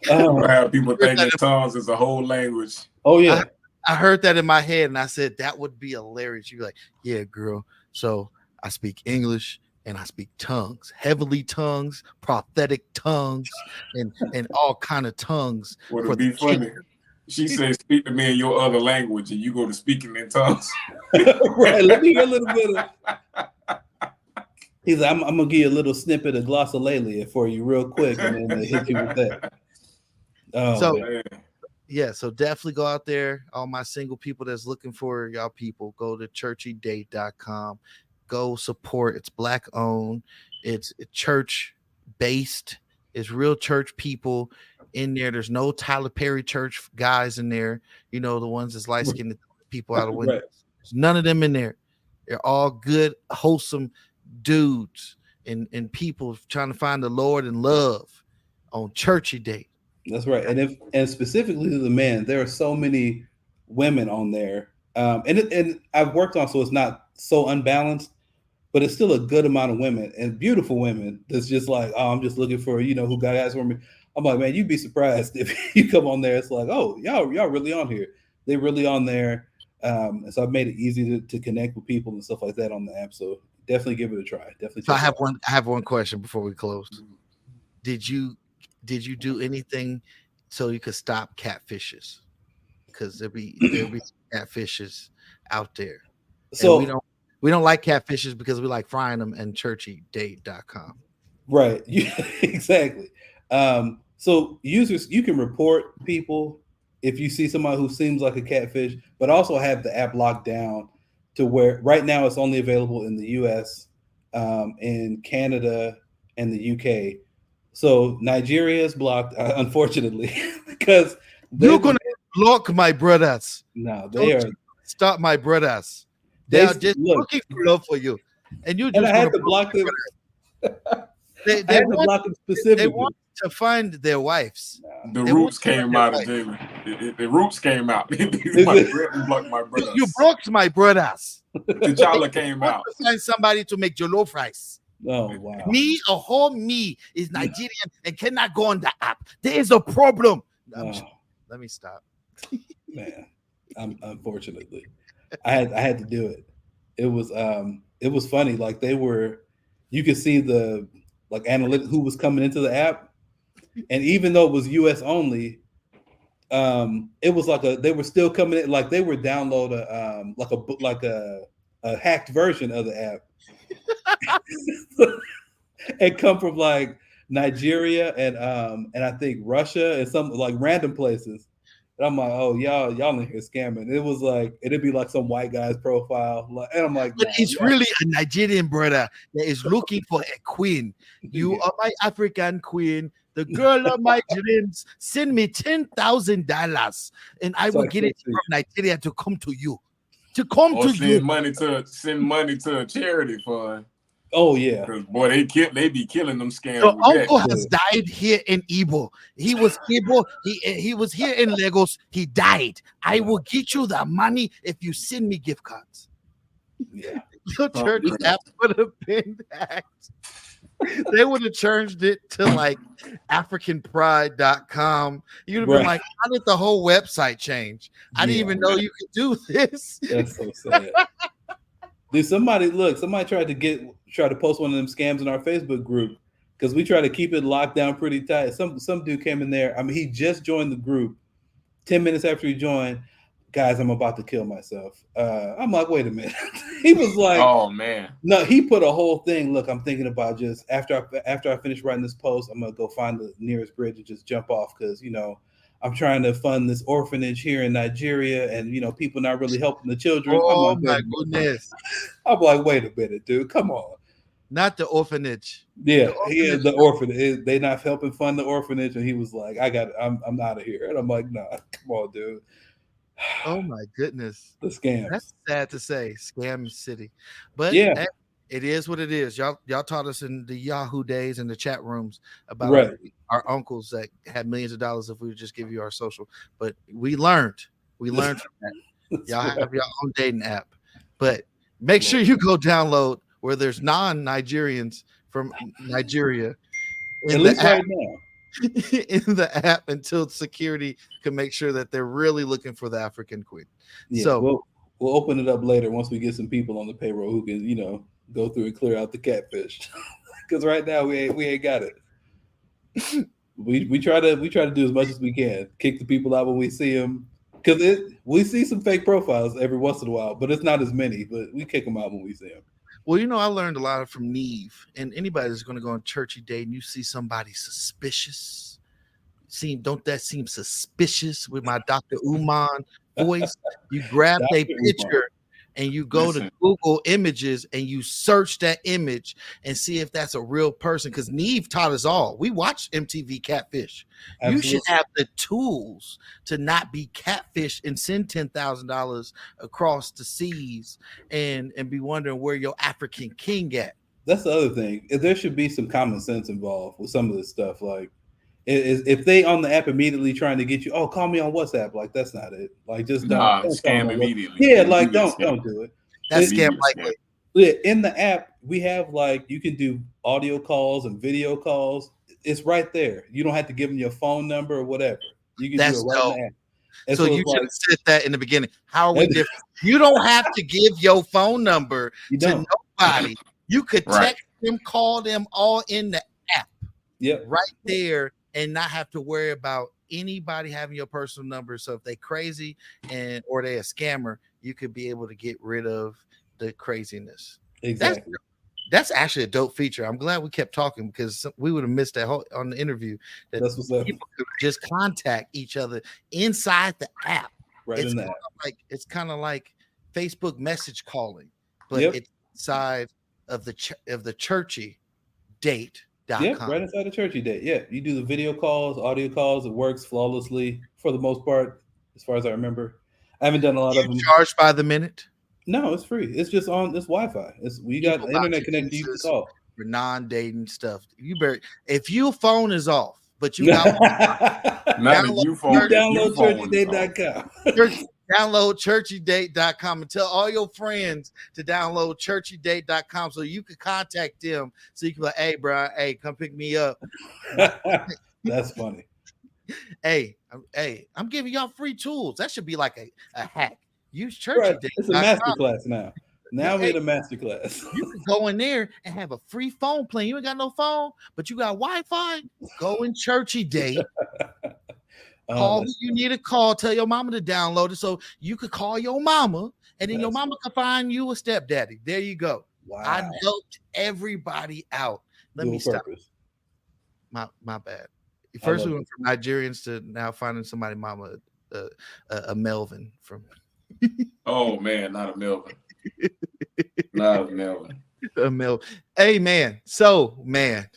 Have people thinking tongues is a whole language. Oh yeah. I heard that in my head and I said that would be hilarious. You're like, yeah, girl. So I speak English and I speak tongues, heavenly tongues, prophetic tongues, and all kind of tongues. Would it be funny? She says, "Speak to me in your other language," and you go to speaking in tongues. Right. Let me hear a little bit of. He's like, I'm gonna give you a little snippet of glossolalia for you real quick, and then hit you with that. Oh, so man. Yeah, so definitely go out there. All my single people that's looking for y'all people, go to churchydate.com. Go support. It's Black owned. It's church based. It's real church people in there. There's no Tyler Perry church guys in there. You know, the ones that's light skinned people out of windows. Right. There's none of them in there. They're all good, wholesome dudes and people trying to find the Lord in love on Churchy Date. That's right. And specifically to the men, there are so many women on there. And I've worked on, so it's not so unbalanced, but it's still a good amount of women and beautiful women that's just like, oh, I'm just looking for, who got guys for me. I'm like, man, you'd be surprised if you come on there. It's like, oh, y'all really on here. They're really on there. And so I've made it easy to connect with people and stuff like that on the app. So definitely give it a try. Definitely. So I have one question before we close. Did you do anything so you could stop catfishes? Because there'll be catfishes out there. So and we don't like catfishes because we like frying them and churchydate.com. Right. Exactly. So users, you can report people if you see somebody who seems like a catfish, but also have the app locked down to where right now it's only available in the US, in Canada and the UK. So Nigeria is blocked, unfortunately, because you're gonna block my brothers. No, they are stop my brothers. They are just looking for love for you, and you just I had to block them. They block them specifically. They want to find their wives. The roots came out of Damon. The roots came out. You blocked my brothers. You blocked my brothers. T'Challa came out. Find somebody to make jollof rice. Oh wow! Me, a whole me is Nigerian and cannot go on the app. There is a problem. Let me stop. Man, unfortunately, I had to do it. It was funny. Like you could see the analytics who was coming into the app, and even though it was US only, it was they were still coming in, like they were download a hacked version of the app. And come from like Nigeria and I think Russia and some like random places. And I'm like, oh, y'all in here scamming. It was like, it'd be like some white guy's profile. And I'm like, but it's really a Nigerian brother that is looking for a queen. You are my African queen, the girl of my dreams. Send me $10,000 and I will get it from Nigeria to come to you. Send money to a charity fund. Oh yeah, because boy, they be killing them scams. Your uncle has died here in Igbo. He was Igbo. He was here in Lagos. He died. I will get you the money if you send me gift cards. Yeah, your church app would have been hacked. They would have changed it to like AfricanPride.com. You'd have been like, how did the whole website change? I didn't even know you could do this. That's so sad. Dude, somebody tried to post one of them scams in our Facebook group because we try to keep it locked down pretty tight. Some dude came in there. I mean, he just joined the group. 10 minutes after he joined, guys, I'm about to kill myself. I'm like, wait a minute. He was like, oh man. No, he put a whole thing. Look, I'm thinking about just after I finish writing this post, I'm gonna go find the nearest bridge and just jump off because I'm trying to fund this orphanage here in Nigeria, and people not really helping the children. Oh my goodness! I'm like, wait a minute, dude, come on. Not the orphanage. Yeah, the orphanage. They not helping fund the orphanage, and he was like, I'm out of here. And I'm like, nah, come on, dude. Oh my goodness, the scam. That's sad to say, scam city, but yeah. It is what it is. Y'all taught us in the Yahoo days and the chat rooms about our uncles that had millions of dollars if we would just give you our social. But we learned from that. Y'all have your own dating app. But make sure you go download where there's non-Nigerians from Nigeria. At least right now. In the app until security can make sure that they're really looking for the African queen. Yeah, so we'll open it up later once we get some people on the payroll who can, go through and clear out the catfish, because right now we ain't got it. we try to do as much as we can, kick the people out when we see them, because we see some fake profiles every once in a while, but it's not as many. But we kick them out when we see them. Well, I learned a lot from Neve, and anybody that's going to go on churchy date and you see somebody suspicious, don't that seem suspicious with my Dr. Uman voice? You grab a picture and you go to Google Images and you search that image and see if that's a real person. Because Neve taught us all. We watch MTV Catfish. Absolutely. You should have the tools to not be catfished and send $10,000 across the seas and be wondering where your African king at. That's the other thing. There should be some common sense involved with some of this stuff. Like, if they on the app immediately trying to get you, oh, call me on WhatsApp, like that's not it. Like, just don't scam immediately. Yeah, like don't do it. That's scam likely. Yeah, in the app we have you can do audio calls and video calls. It's right there. You don't have to give them your phone number or whatever. You can do it right in the app. And so you should have said that in the beginning. How are we different? You don't have to give your phone number to nobody. You could text them, call them, all in the app. Yep. Right there. And not have to worry about anybody having your personal number. So if they crazy or they a scammer, you could be able to get rid of the craziness. Exactly. That's actually a dope feature. I'm glad we kept talking because we would have missed that whole on the interview. That's what's up. People could just contact each other inside the app. Right in the app. It's kind of like Facebook message calling, but it's inside of the churchy date. Yeah, right inside the churchy date. Yeah, you do the video calls, audio calls. It works flawlessly for the most part, as far as I remember. I haven't done a lot of them. Charged by the minute? No, it's free. It's just on. It's Wi-Fi. We got the internet connected. You can call for non-dating stuff. If your phone is off, but you got download churchydate.com. Download churchydate.com and tell all your friends to download churchydate.com so you can contact them. So you can be like, hey, bro, come pick me up. That's funny. Hey, I'm giving y'all free tools. That should be like a hack. Use churchydate.com. It's a masterclass now. Now we're in a masterclass. You can go in there and have a free phone plan. You ain't got no phone, but you got Wi-Fi. Go in Churchy Date. Call who you need to call. Tell your mama to download it so you could call your mama, and then your mama can find you a stepdaddy. There you go. Wow. I helped everybody out. Let me stop. My bad. First, we went from Nigerians to now finding somebody mama, a Melvin from. Oh man, not a Melvin. Not a Melvin. A Melvin. Hey man. So man,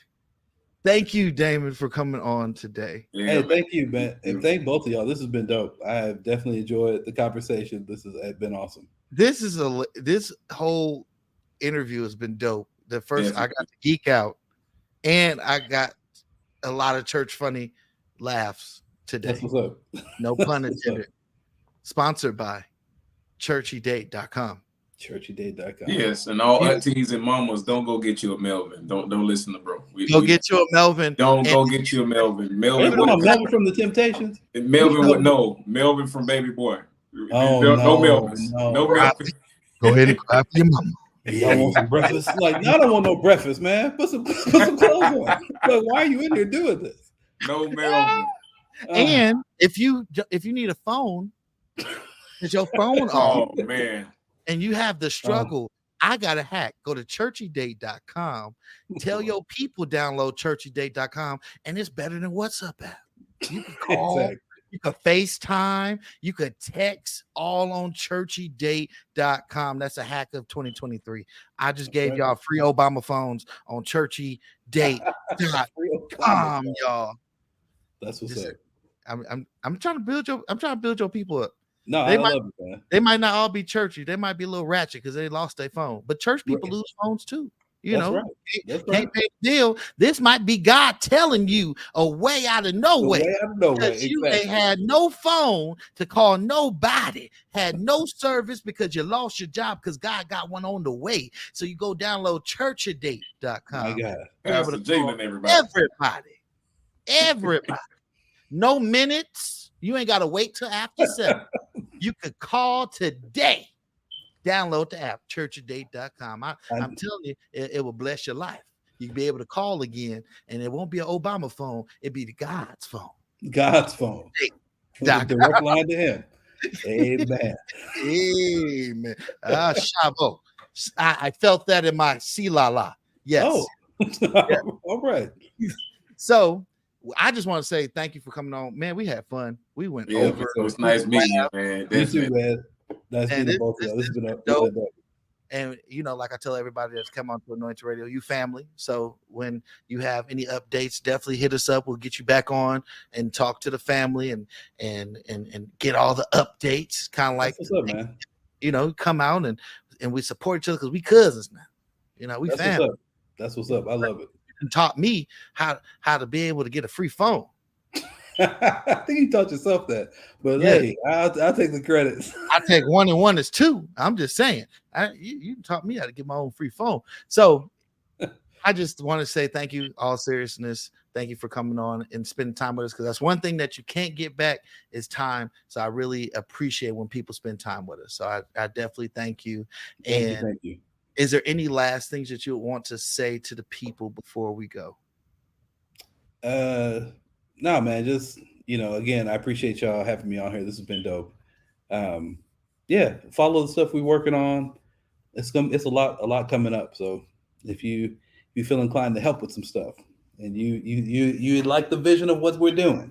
thank you, Damon, for coming on today. Yeah, hey, thank you, man, and thank both of y'all. This has been dope. I have definitely enjoyed the conversation. This has been awesome. This whole interview has been dope. The first I got to geek out, and I got a lot of church funny laughs today. That's what's up. No pun intended. Sponsored by churchydate.com. Churchydate.com. Yes, and all aunties and mamas, don't go get you a Melvin. Don't listen to bro. Get you a Melvin. Don't go get you a Melvin. Melvin from the Temptations. Melvin from Baby Boy. Oh, no Melvins. No Melvin. Go ahead and clap your mama. Y'all want some breakfast? Like, y'all don't want no breakfast, man. Put some clothes on. Like, why are you in here doing this? No Melvin. And if you need a phone, is your phone off? Oh man. And you have the struggle. I got a hack. Go to churchydate.com. Tell your people download churchydate.com, and it's better than WhatsApp app. You can call, exactly. You can FaceTime, you could text, all on churchydate.com. That's a hack of 2023. I just gave y'all free Obama phones on churchydate.com, y'all. That's what's up. I'm trying to build your people up. No, I love it, man. They might not all be churchy. They might be a little ratchet because they lost their phone. But church people lose phones too. You know, can't pay the deal. This might be God telling you a way out of nowhere. Exactly. You ain't had no phone to call nobody, had no service because you lost your job because God got one on the way. So you go download churchydate.com. My God. Pastor Jalen, everybody. No minutes. You ain't got to wait till after 7. You could call today. Download the app, churchydate.com. I'm telling you, it will bless your life. You'll be able to call again, and it won't be an Obama phone. It'll be God's phone. God's phone. Direct line to him. Amen. Amen. Shavo. I felt that in my silala. Yes. Oh, yeah. All right. So I just want to say thank you for coming on. Man, we had fun. We went over. It was nice meeting you, man. You too, man. Nice meeting both of y'all. This has been dope. And, you know, like I tell everybody that's come on to Anointed Radio, you family. So when you have any updates, definitely hit us up. We'll get you back on and talk to the family and get all the updates. Kind of like, what's up, man. You know, come out and we support each other because we cousins now. You know, we family. That's what's up. I love it. And taught me how to be able to get a free phone. I think you taught yourself that, but hey, I'll take the credits. I take 1 and 1 is 2. I'm just saying, you taught me how to get my own free phone. So I just want to say thank you, all seriousness. Thank you for coming on and spending time with us, because that's one thing that you can't get back is time. So I really appreciate when people spend time with us. So I definitely thank you. Thank you. Is there any last things that you want to say to the people before we go? No, man, just, you know, again, I appreciate y'all having me on here. This has been dope. Yeah, follow the stuff we're working on. It's a lot coming up. So if you feel inclined to help with some stuff and you like the vision of what we're doing,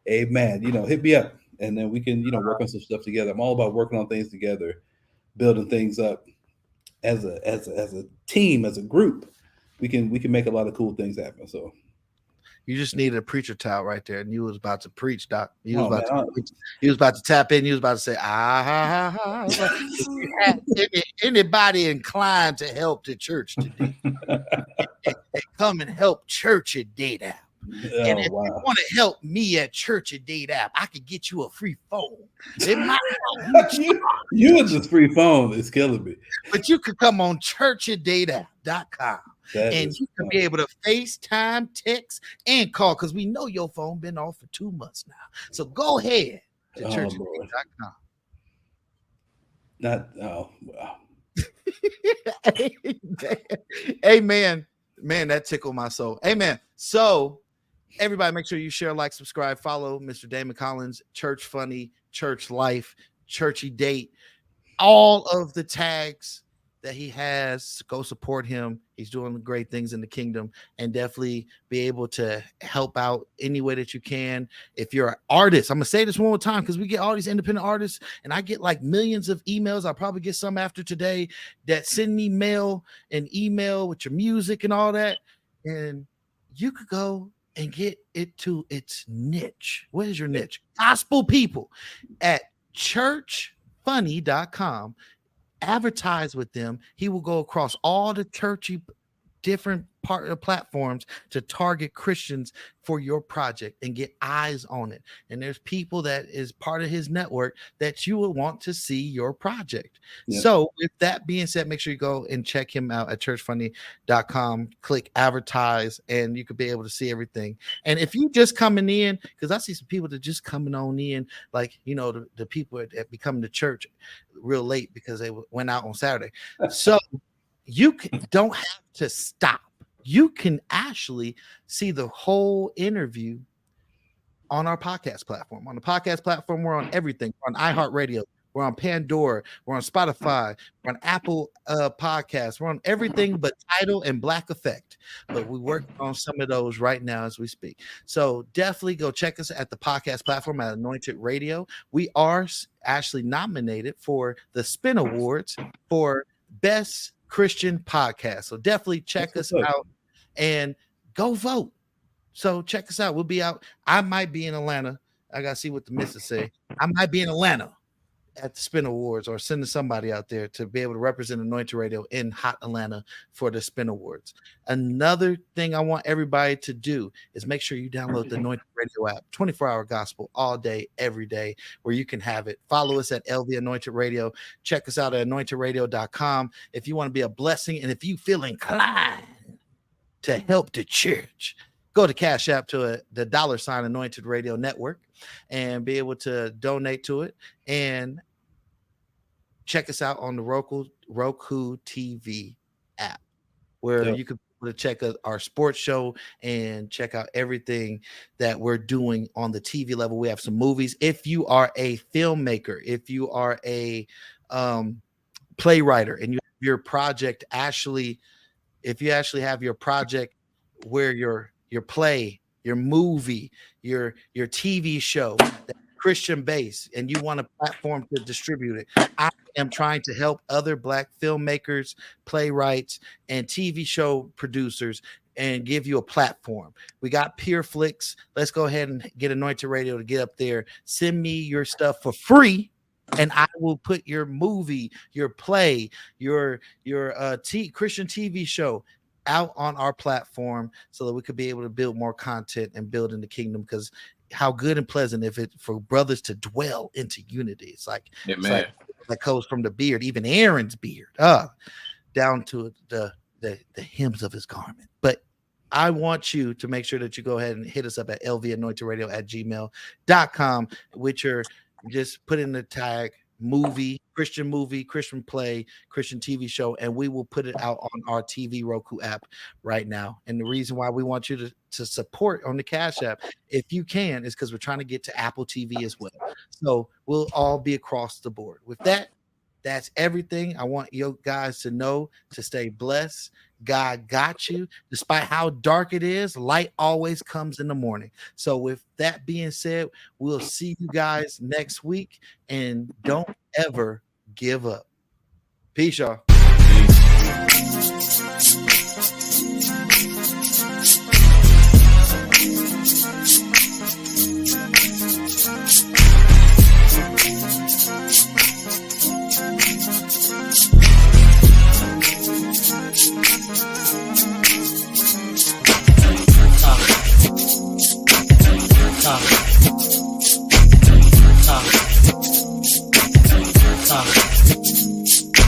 amen, you know, hit me up and then we can, you know, work on some stuff together. I'm all about working on things together, building things up as a team, as a group. We can make a lot of cool things happen. So you just needed a preacher towel right there, and you was about to preach, Doc. You was about to tap in. You was about to say, anybody inclined to help the church today, come and help Church at Date App. And if you want to help me at Church at Date App, I could get you a free phone. It might you and this free phone is killing me. But you could come on churchadateapp.com. And you can be able to FaceTime, text, and call, because we know your phone been off for 2 months now. So go ahead to churchadateapp.com. Amen. Man, that tickled my soul. Amen. So Everybody, make sure you share, like, subscribe, follow Mr. Damon Collins, Church Funny, Church Life, Churchy Date, all of the tags that he has. Go support him. He's doing great things in the kingdom, and definitely be able to help out any way that you can. If you're an artist, I'm gonna say this one more time because we get all these independent artists, and I get like millions of emails. I'll probably get some after today that send me mail and email with your music and all that, and you could go and get it to its niche. What is your niche? Gospel people at churchfunny.com. Advertise with them. He will go across all the churchy different platforms to target Christians for your project and get eyes on it. And there's people that is part of his network that you will want to see your project. Yep. So with that being said, make sure you go and check him out at churchfunny.com, click advertise, and you could be able to see everything. And if you just coming in, because I see some people that just coming on in, like, you know, the people that be coming to church real late because they went out on Saturday. So you don't have to stop. You can actually see the whole interview on our podcast platform. On the podcast platform, we're on everything. We're on iHeartRadio. We're on Pandora. We're on Spotify. We're on Apple Podcasts. We're on everything but Tidal and Black Effect. But we're working on some of those right now as we speak. So definitely go check us at the podcast platform at Anointed Radio. We are actually nominated for the Spin Awards for Best Christian Podcast. So definitely check us out and go vote. So check us out. We'll be out. I might be in Atlanta. I gotta see what the missus say. I might be in Atlanta at the Spin Awards, or sending somebody out there to be able to represent Anointed Radio in hot Atlanta for the Spin Awards. Another thing I want everybody to do is make sure you download the Anointed Radio app, 24-hour gospel all day, every day, where you can have it. Follow us at LV Anointed Radio. Check us out at anointedradio.com if you want to be a blessing, and if you feel inclined to help the church, go to Cash App to the $ Anointed Radio Network and be able to donate to it. And check us out on the Roku TV app, where you can check out our sports show and check out everything that we're doing on the TV level. We have some movies. If you are a filmmaker, if you are a playwright, and your project actually, if you actually have your project where your play, your movie, your TV show, Christian base, and you want a platform to distribute it, I am trying to help other Black filmmakers, playwrights, and TV show producers and give you a platform. We got Pure Flicks. Let's go ahead and get Anointed Radio to get up there. Send me your stuff for free, and I will put your movie, your play, your Christian TV show out on our platform so that we could be able to build more content and build in the kingdom. Because how good and pleasant if it for brothers to dwell into unity. It's like, that goes from the beard, even Aaron's beard, down to the hems of his garment. But I want you to make sure that you go ahead and hit us up at lvanointedradio@gmail.com, which are just put in the tag movie, Christian play, Christian TV show, and we will put it out on our TV Roku app right now. And the reason why we want you to support on the Cash App, if you can, is because we're trying to get to Apple TV as well. So we'll all be across the board. With that, that's everything. I want you guys to know to stay blessed. God got you. Despite how dark it is, light always comes in the morning. So with that being said, we'll see you guys next week, and don't ever give up. Peace, y'all. Peace.